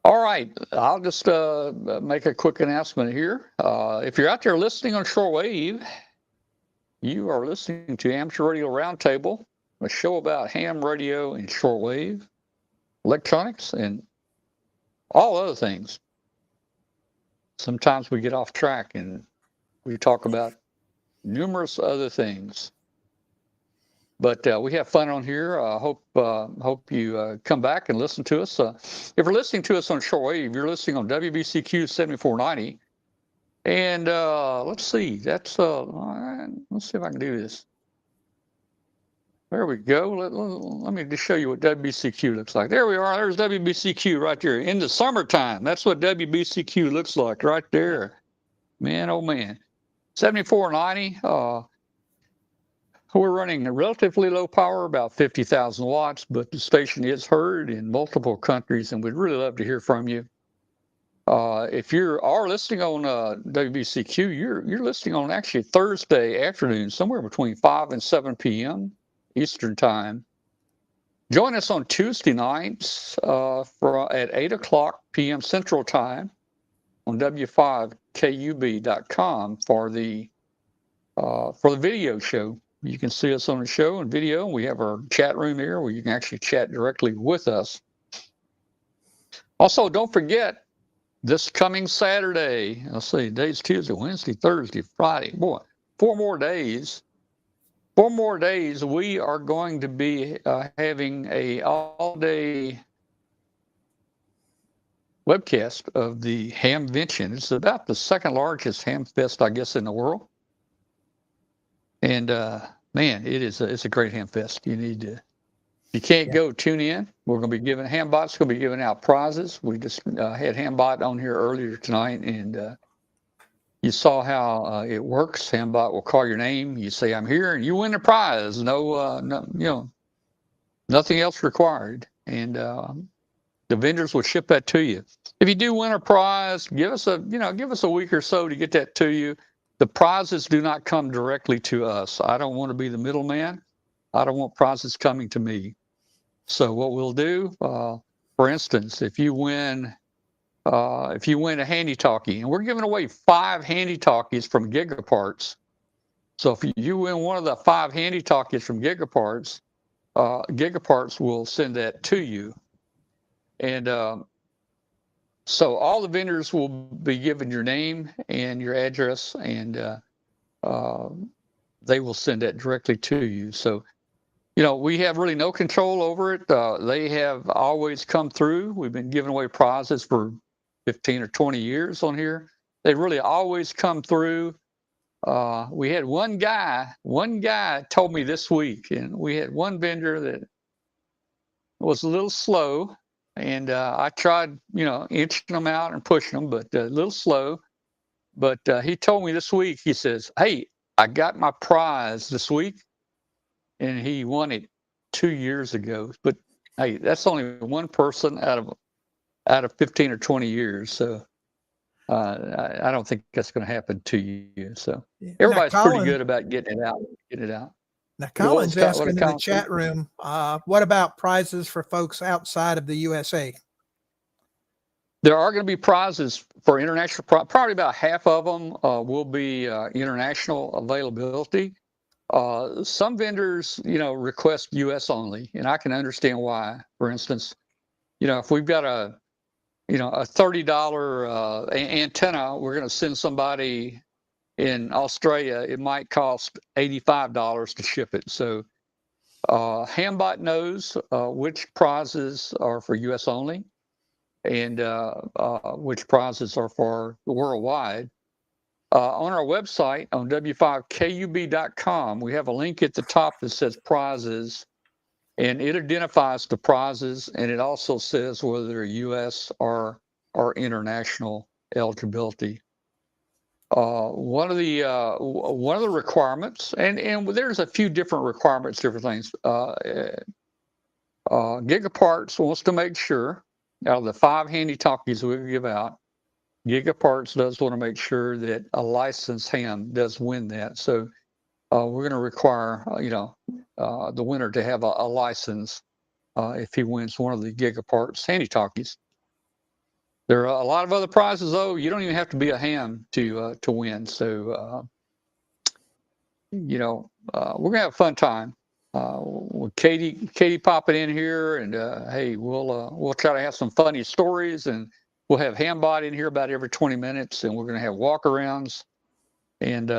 All right. I'll just make a quick announcement here. If you're out there listening on shortwave, you are listening to Amateur Radio Roundtable, a show about ham radio and shortwave, electronics, and all other things. Sometimes we get off track and we talk about numerous other things. But we have fun on here. I hope you come back and listen to us. If you're listening to us on shortwave, you're listening on WBCQ 7490. And let's see. That's let's see if I can do this. There we go. Let me just show you what WBCQ looks like. There we are. There's WBCQ right there in the summertime. That's what WBCQ looks like right there. Man, oh man. 7490. We're running a relatively low power, about 50,000 watts, but the station is heard in multiple countries, and we'd really love to hear from you. If you are listening on WBCQ, you're listening on actually Thursday afternoon, somewhere between 5 and 7 p.m. Eastern Time. Join us on Tuesday nights at 8 o'clock p.m. Central Time on W5KUB.com for the video show. You can see us on the show and video. We have our chat room here where you can actually chat directly with us. Also, don't forget, this coming Saturday, let's see, today's Tuesday, Wednesday, Thursday, Friday. Boy, 4 more days. 4 more days, we are going to be having a all-day webcast of the Hamvention. It's about the second largest ham fest, I guess, in the world. And man, it's a great ham fest. You need to, if you can't go, tune in. We're going to be giving Hambot's going to be giving out prizes. We just had Hambot on here earlier tonight, and you saw how it works. Hambot will call your name. You say, "I'm here," and you win a prize. No, nothing else required. And the vendors will ship that to you. If you do win a prize, give us a week or so to get that to you. The prizes do not come directly to us. I don't want to be the middleman. I don't want prizes coming to me. So what we'll do, for instance, if you win a handy talkie, and we're giving away 5 handy talkies from Gigaparts. So if you win one of the 5 handy talkies from Gigaparts, Gigaparts will send that to you. And so all the vendors will be given your name and your address, and they will send that directly to you. So, we have really no control over it. They have always come through. We've been giving away prizes for 15 or 20 years on here. They really always come through. We had one guy told me this week, and we had one vendor that was a little slow. And I tried, inching them out and pushing them, but a little slow. But he told me this week, he says, "Hey, I got my prize this week." And he won it 2 years ago. But hey, that's only one person out of 15 or 20 years. So I don't think that's going to happen to you. So everybody's pretty good about getting it out. Now, What Colin's did asking in the Colin say? chat room, what about prizes for folks outside of the USA? There are going to be prizes for international. Probably about half of them will be international availability. Some vendors, request U.S. only, and I can understand why. For instance, if we've got a $30 antenna, we're going to send somebody in Australia. It might cost $85 to ship it. So Hambot knows which prizes are for U.S. only, and which prizes are for worldwide. On our website, on w5kub.com, we have a link at the top that says prizes, and it identifies the prizes, and it also says whether they're U.S. or international eligibility. One of the requirements, and there's a few different requirements, different things. Gigaparts wants to make sure, out of the 5 handy talkies we give out, Gigaparts does want to make sure that a licensed ham does win that. So we're going to require, the winner to have a license if he wins one of the Gigaparts handy talkies. There are a lot of other prizes, though. You don't even have to be a ham to win. So, we're gonna have a fun time. With Katie popping in here, and hey, we'll try to have some funny stories, and we'll have Hambot in here about every 20 minutes, and we're gonna have walk-arounds, and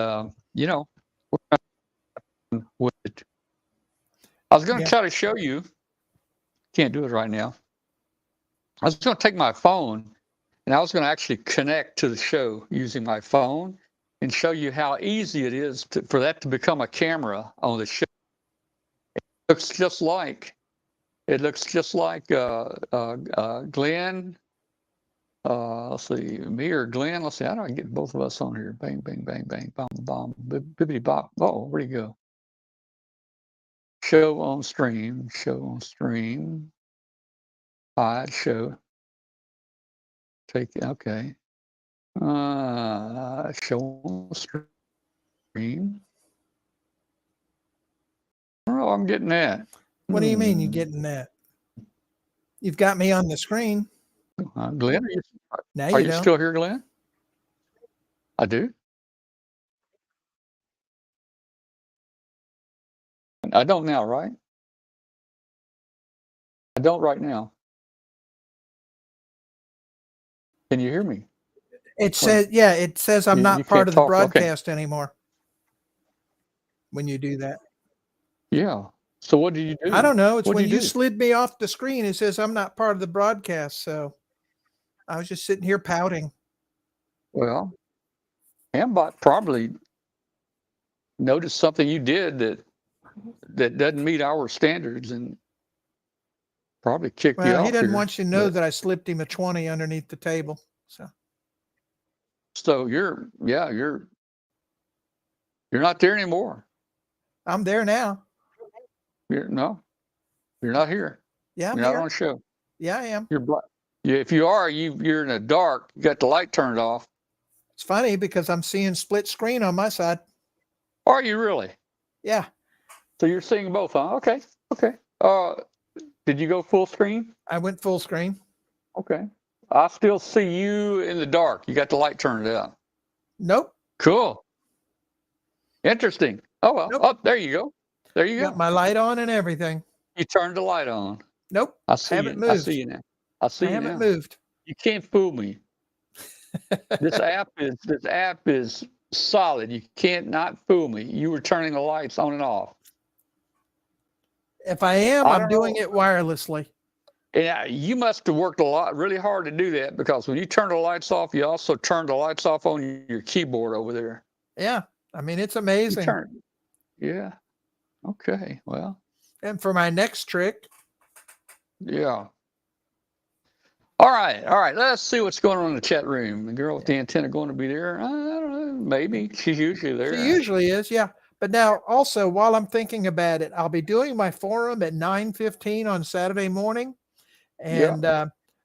with it. I was gonna try to show you. Can't do it right now. I was gonna take my phone, and I was going to actually connect to the show using my phone and show you how easy it is for that to become a camera on the show. It looks just like Glenn. Let's see, me or Glenn. Let's see, how do I get both of us on here? Bang, bang, bang, bang, bomb, bomb, bibbity bop. Oh, where'd he go? Show on stream. Hide show. Okay. Show on stream. I don't know. I'm getting that. What do you mean you're getting that? You've got me on the screen. Glenn, Now are you you don't. still here, Glenn? I do. I don't now, right? I don't right now. Can you hear me? It says I'm You not part can't of the talk, okay. broadcast anymore when you do that. Yeah. So what did you do? I don't know. It's What when did you do? slid me off the screen, it says I'm not part of the broadcast. So I was just sitting here pouting. Well, Hambot probably noticed something you did that doesn't meet our standards and probably kicked you Well, off. he doesn't here, want you to know but- that I slipped him a 20 underneath the table. So you're not there anymore. I'm there now. You're not here. Yeah, I'm You're not here. on the show. Yeah, I am. You're black. Yeah, if you are, you're in the dark. You got the light turned off. It's funny because I'm seeing split screen on my side. Are you really? Yeah. So you're seeing both, huh? Okay. Did you go full screen? I went full screen. Okay. I still see you in the dark. You got the light turned down. Nope. Cool. Interesting. Oh well. Nope. Oh, there you go. There you Got go. my light on and everything. You turned the light on. Nope. I see Haven't you. moved. I see you now. I see I you haven't now. moved. You can't fool me. This app is solid. You can't not fool me. You were turning the lights on and off. If I am, I I'm don't doing know. it wirelessly. Yeah, you must have worked really hard to do that, because when you turn the lights off, you also turn the lights off on your keyboard over there. Yeah. I mean, it's You amazing. turn. Yeah. Okay. Well. And for my next trick, Yeah. All right. Let's see what's going on in the chat room. The girl with the antenna going to be there? I don't know. Maybe she's usually there. she usually is, yeah. But now also, while I'm thinking about it, I'll be doing my forum at 9:15 on Saturday morning. And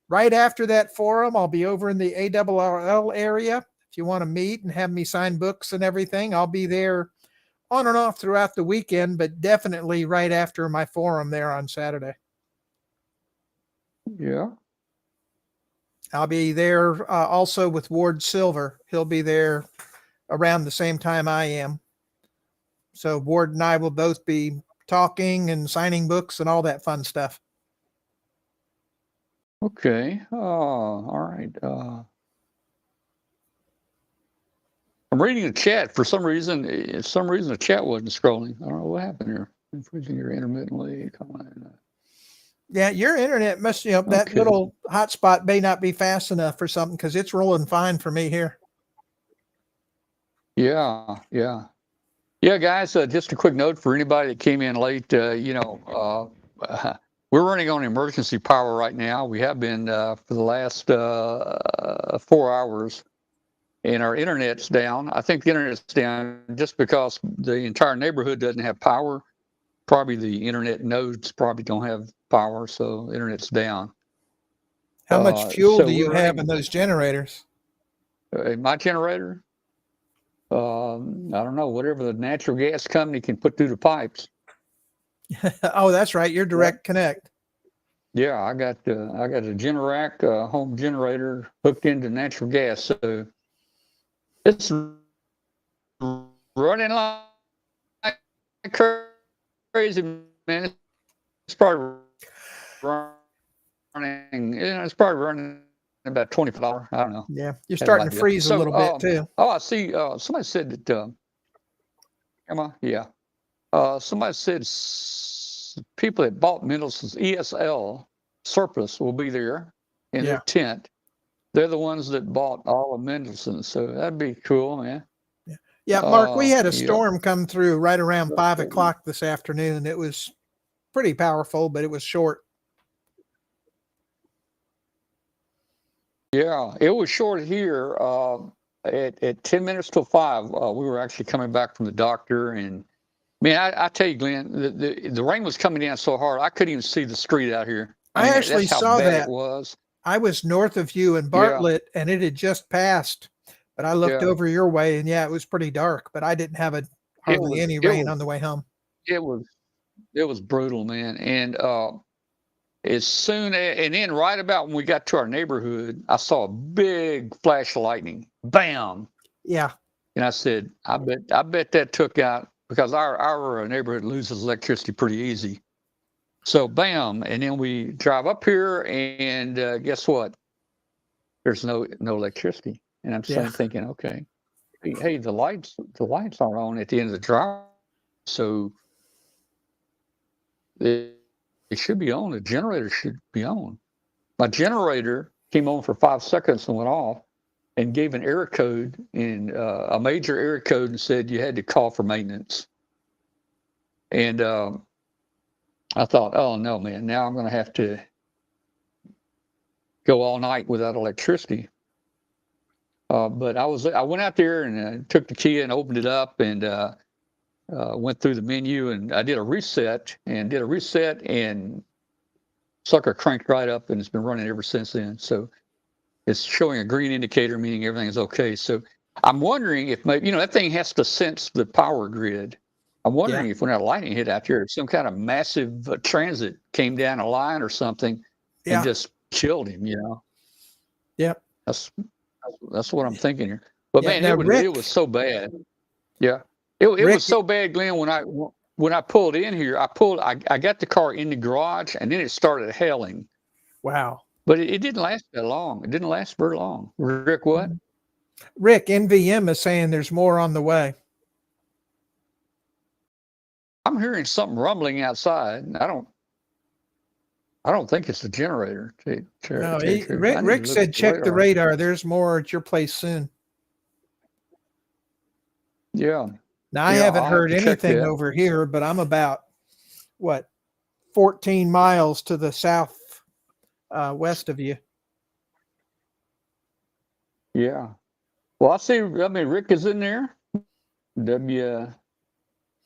right after that forum, I'll be over in the ARRL area. If you want to meet and have me sign books and everything, I'll be there on and off throughout the weekend, but definitely right after my forum there on Saturday. Yeah. I'll be there also with Ward Silver. He'll be there around the same time I am. So Ward and I will both be talking and signing books and all that fun stuff. Okay. All right. I'm reading the chat. For some reason, the chat wasn't scrolling. I don't know what happened here. Freezing your intermittently. Yeah, your internet must, that Okay. little hotspot may not be fast enough for something, because it's rolling fine for me here. Yeah, guys. Just a quick note for anybody that came in late. We're running on emergency power right now. We have been for the last 4 hours, and our internet's down. I think the internet's down just because the entire neighborhood doesn't have power. Probably the internet nodes probably don't have power, so the internet's down. How much fuel so do you we're have running- in those generators? My generator? I don't know, whatever the natural gas company can put through the pipes. Oh, that's right. You're direct connect. Yeah, I got a Generac home generator hooked into natural gas, so it's running like crazy, man. It's probably running. It's probably running about $25. I don't know. Yeah, you're starting to freeze a little bit too. Oh, I see. Somebody said that. Come on, yeah. Somebody said people that bought Mendelssohn's ESL surplus will be there in their tent. They're the ones that bought all of Mendelssohn's, so that'd be cool, man. Yeah, Mark, we had a storm come through right around 5 o'clock this afternoon. It was pretty powerful, but it was short. Yeah, it was short here. At 10 minutes till 5, we were actually coming back from the doctor, and man, I tell you, Glenn, the rain was coming down so hard I couldn't even see the street out here. I mean, actually that's how saw bad that. It was. I was north of you in Bartlett, and it had just passed. But I looked over your way, and it was pretty dark. But I didn't have hardly any rain on the way home. It was brutal, man. And and then right about when we got to our neighborhood, I saw a big flash of lightning. Bam. Yeah. And I said, I bet that took out, because our neighborhood loses electricity pretty easy. So bam, and then we drive up here, and guess what? There's no electricity. And I'm thinking, okay, hey, the lights are on at the end of the drive, so it should be on. The generator should be on. My generator came on for 5 seconds and went off, and gave an error code, and a major error code, and said you had to call for maintenance. And I thought, oh no, man, now I'm going to have to go all night without electricity. But I went out there and took the key and opened it up, and went through the menu, and I did a reset, and sucker cranked right up, and it's been running ever since then. So it's showing a green indicator, meaning everything is okay. So I'm wondering if maybe, that thing has to sense the power grid. I'm wondering if when that lightning hit out here, some kind of massive transit came down a line or something and just killed him, Yep. That's what I'm thinking here. But man, now, it was so bad. Yeah. It was so bad, Glenn, when I pulled in here, I got the car in the garage, and then it started hailing. Wow. But it didn't last that long. It didn't last very long. Rick, what? Rick, NVM is saying there's more on the way. I'm hearing something rumbling outside. I don't think it's the generator. No, Rick said check the radar. There's more at your place soon. Yeah. Now, I haven't heard anything over here, but I'm about, 14 miles to the south west of you. Yeah. Well, Rick is in there. WA4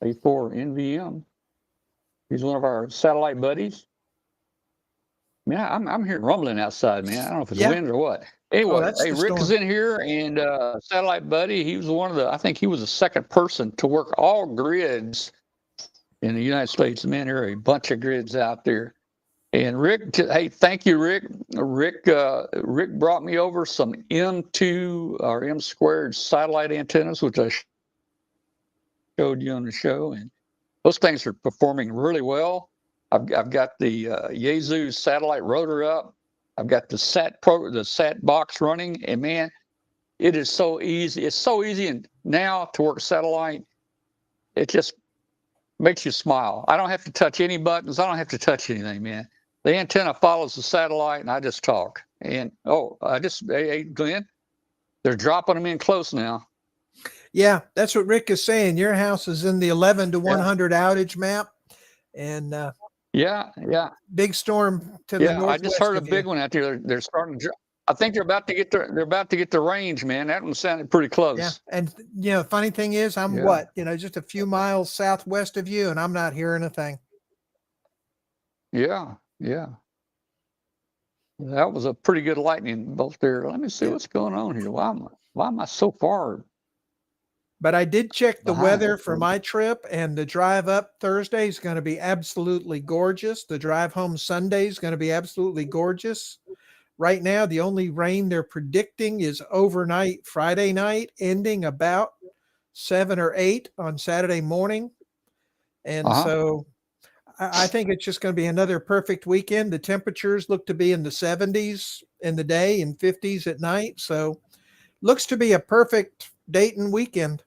NVM. He's one of our satellite buddies. Man, I'm hearing rumbling outside, man. I don't know if it's wind or what. Anyway, that's hey, the Rick is storm. in here, and Satellite Buddy, he was one of the, I think he was the second person to work all grids in the United States. Man, there are a bunch of grids out there. And Rick, hey, thank you, Rick. Rick brought me over some M2 or M squared satellite antennas, which I showed you on the show, and those things are performing really well. I've got the Yaesu satellite rotor up. I've got the sat box running, and man, it is so easy. It's so easy now to work satellite. It just makes you smile. I don't have to touch any buttons. I don't have to touch anything, man. The antenna follows the satellite, and I just talk. And hey, Glenn, they're dropping them in close now. Yeah, that's what Rick is saying. Your house is in the 11 to 100 outage map, and yeah, big storm to the yeah. northwest. I just heard a of big you. one out there. They're starting to. I think they're about to get the range, man. That one sounded pretty close. Yeah, and funny thing is, I'm just a few miles southwest of you, and I'm not hearing a thing. Yeah. That was a pretty good lightning bolt there. Let me see what's going on here. Why am I so far? But I did check the behind? weather for my trip, and the drive up Thursday is going to be absolutely gorgeous. The drive home Sunday is going to be absolutely gorgeous. Right now, the only rain they're predicting is overnight Friday night, ending about 7 or 8 on Saturday morning. And so I think it's just going to be another perfect weekend. The temperatures look to be in the 70s in the day and 50s at night. So looks to be a perfect Dayton weekend.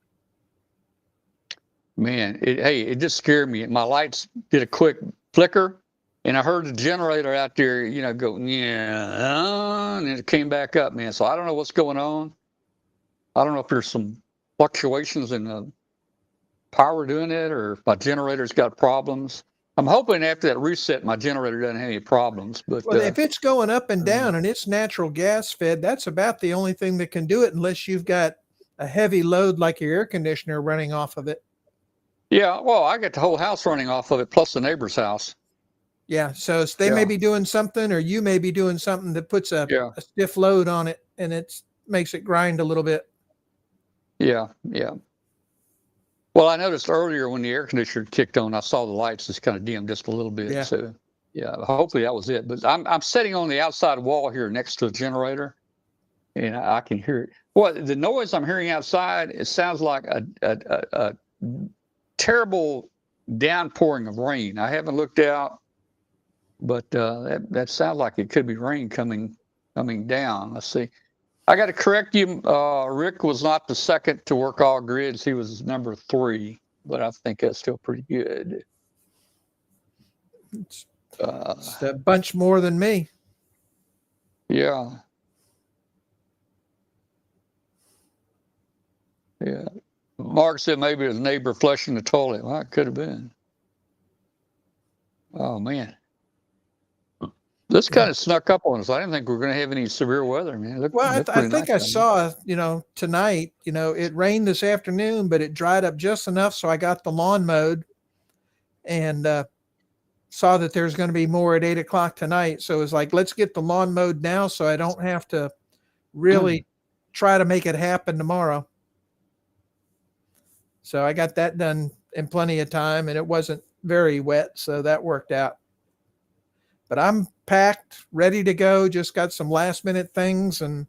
Man, it just scared me. My lights did a quick flicker, and I heard the generator out there, go, and it came back up, man. So I don't know what's going on. I don't know if there's some fluctuations in the power doing it, or if my generator's got problems. I'm hoping after that reset, my generator doesn't have any problems. But if it's going up and down and it's natural gas fed, that's about the only thing that can do it, unless you've got a heavy load like your air conditioner running off of it. Yeah, well, I got the whole house running off of it, plus the neighbor's house. Yeah, so they may be doing something, or you may be doing something that puts a stiff load on it, and it makes it grind a little bit. Yeah. Well, I noticed earlier when the air conditioner kicked on, I saw the lights just kind of dim just a little bit. Yeah. So, yeah, hopefully that was it. But I'm sitting on the outside wall here next to the generator, and I can hear it. Well, the noise I'm hearing outside, it sounds like a terrible downpouring of rain. I haven't looked out, but that sounds like it could be rain coming down. Let's see. I got to correct you. Rick was not the second to work all grids. He was number 3, but I think that's still pretty good. It's a bunch more than me. Yeah. Mark said maybe his neighbor flushing the toilet. Well, it could have been. Oh, man. This kind of snuck up on us. I didn't think we were going to have any severe weather, man. I think I saw, tonight, it rained this afternoon, but it dried up just enough so I got the lawn mowed, and saw that there's going to be more at 8 o'clock tonight. So it was like, let's get the lawn mowed now so I don't have to really try to make it happen tomorrow. So I got that done in plenty of time, and it wasn't very wet, so that worked out. But I'm packed, ready to go. Just got some last minute things and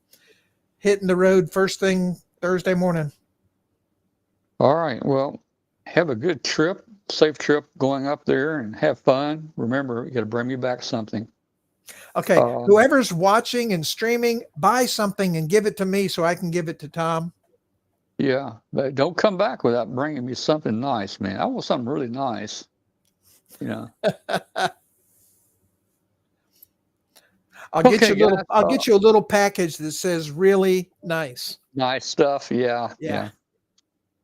hitting the road first thing Thursday morning. All right. Well, have a good trip, safe trip going up there, and have fun. Remember, you got to bring me back something. Okay. Whoever's watching and streaming, buy something and give it to me so I can give it to Tom. Yeah, but don't come back without bringing me something nice, man. I want something really nice. I'll get you a little package that says really nice. Nice stuff. Yeah.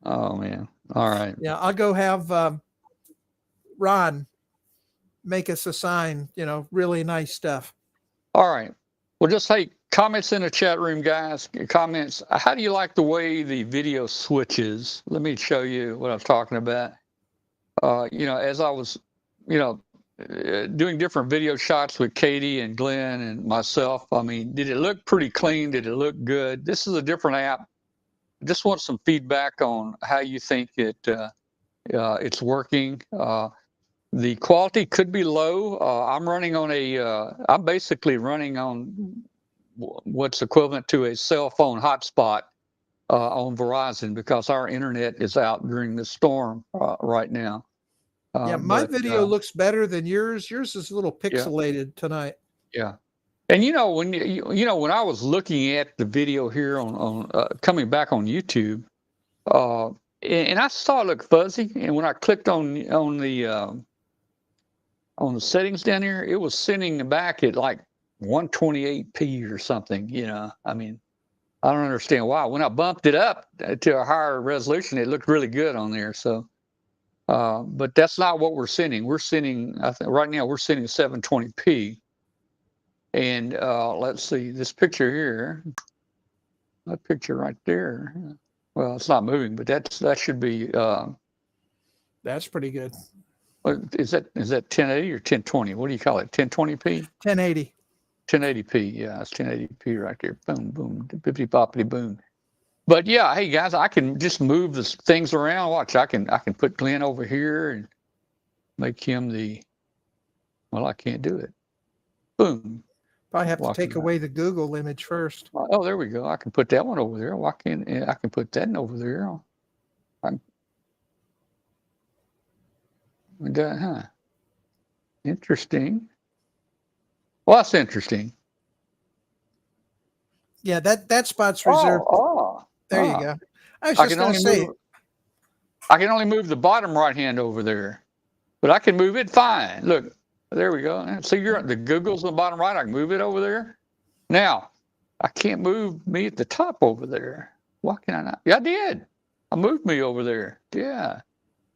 Oh man. All right. Yeah, I'll go have Ron make us a sign, really nice stuff. All right. Well, just comments in the chat room, guys. Comments. How do you like the way the video switches? Let me show you what I'm talking about. As I was, doing different video shots with Katie and Glenn and myself. I mean, did it look pretty clean? Did it look good? This is a different app. Just want some feedback on how you think it's working. The quality could be low. I'm basically running on what's equivalent to a cell phone hotspot on Verizon because our internet is out during the storm right now. Yeah, my video looks better than yours. Yours is a little pixelated tonight. Yeah. And when I was looking at the video here on coming back on YouTube, and I saw it look fuzzy, and when I clicked on the settings down here, it was sending back at like 128p or something. I mean, I don't understand why. When I bumped it up to a higher resolution, it looked really good on there. So, but that's not what we're sending. We're sending, I think right now we're sending 720p. And let's see this picture here, that picture right there. Well, it's not moving, but that should be. That's pretty good. Is that 1080 or 1020? What do you call it? 1020p? 1080. 1080p. Yeah, it's 1080p right there. Boom, boom, bippity boppity boom. But yeah, hey guys, I can just move the things around. Watch, I can put Glenn over here and make him the. Well, I can't do it. Boom. Probably have to take away the Google image first. Oh, there we go. I can put that one over there. I can put that over there. Interesting. Well, that's interesting. Yeah, that spot's reserved. There you go. I was just going to say. I can only move the bottom right hand over there, but I can move it fine. Look, there we go. So the Google's on the bottom right. I can move it over there. Now, I can't move me at the top over there. Why can I not? Yeah, I did. I moved me over there. Yeah.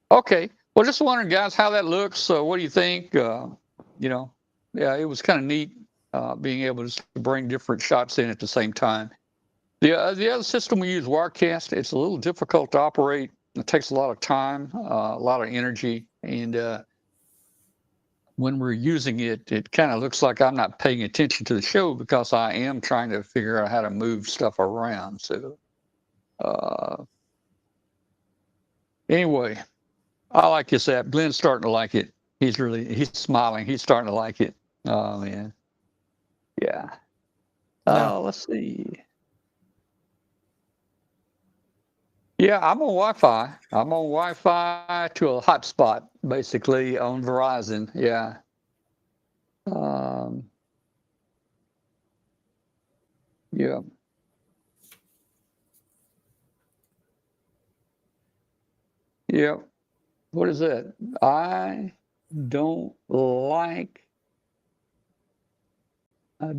Okay. Well, just wondering, guys, how that looks. What do you think? Yeah, it was kind of neat being able to bring different shots in at the same time. The other system we use, Wirecast, it's a little difficult to operate. It takes a lot of time, a lot of energy, and when we're using it, it kind of looks like I'm not paying attention to the show because I am trying to figure out how to move stuff around. So anyway, I like this app. Glenn's starting to like it. He's smiling. He's starting to like it. Oh, man. Yeah. Let's see. Yeah, I'm on Wi-Fi. I'm on Wi-Fi to a hotspot, basically, on Verizon. Yeah. Yeah. Yeah. What is that? I don't like. Wait a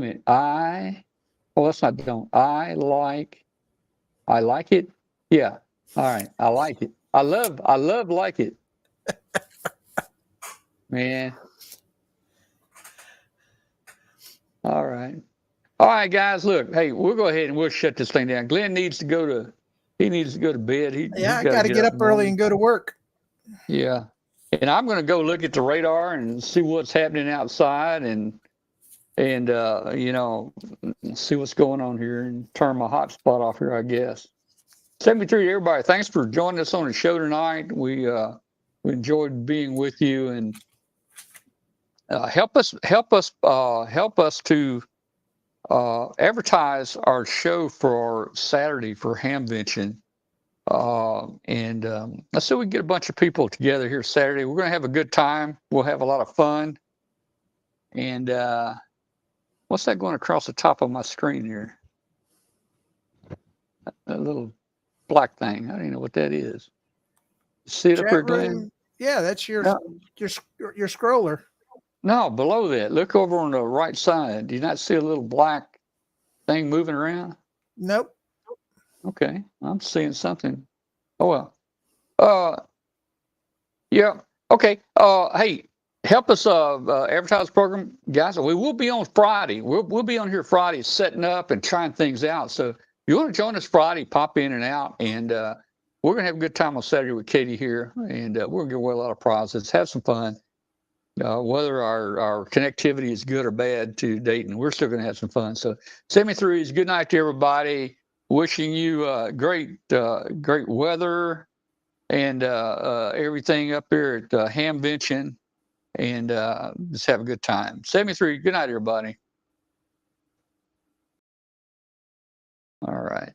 minute. That's not don't. I like it. Yeah. All right. I like it. I love like it. Man. All right. All right, guys. Look, hey, we'll go ahead and we'll shut this thing down. Glenn needs to go to bed. I got to get up early and go to work. Yeah. And I'm going to go look at the radar and see what's happening outside and see what's going on here and turn my hotspot off here, I guess. 73 to everybody. Thanks for joining us on the show tonight. We enjoyed being with you, and help us to advertise our show for Saturday for Hamvention. Let's see if we can get a bunch of people together here Saturday. We're going to have a good time. We'll have a lot of fun. And what's that going across the top of my screen here? A little black thing. I don't even know what that is. See it up here, Glenn? Yeah, that's your scroller. No, below that. Look over on the right side. Do you not see a little black thing moving around? Nope. Okay, I'm seeing something. Oh well. Yeah. Okay. Hey, help us advertise the program, guys. We will be on Friday. We'll be on here Friday, setting up and trying things out. So if you want to join us Friday, pop in and out, and we're going to have a good time on Saturday with Katie here, and we're going to give away a lot of prizes, have some fun. Whether our connectivity is good or bad to Dayton, we're still going to have some fun. So 73s, good night to everybody. Wishing you great weather and everything up here at Hamvention, and just have a good time. 73, good night, everybody. All right.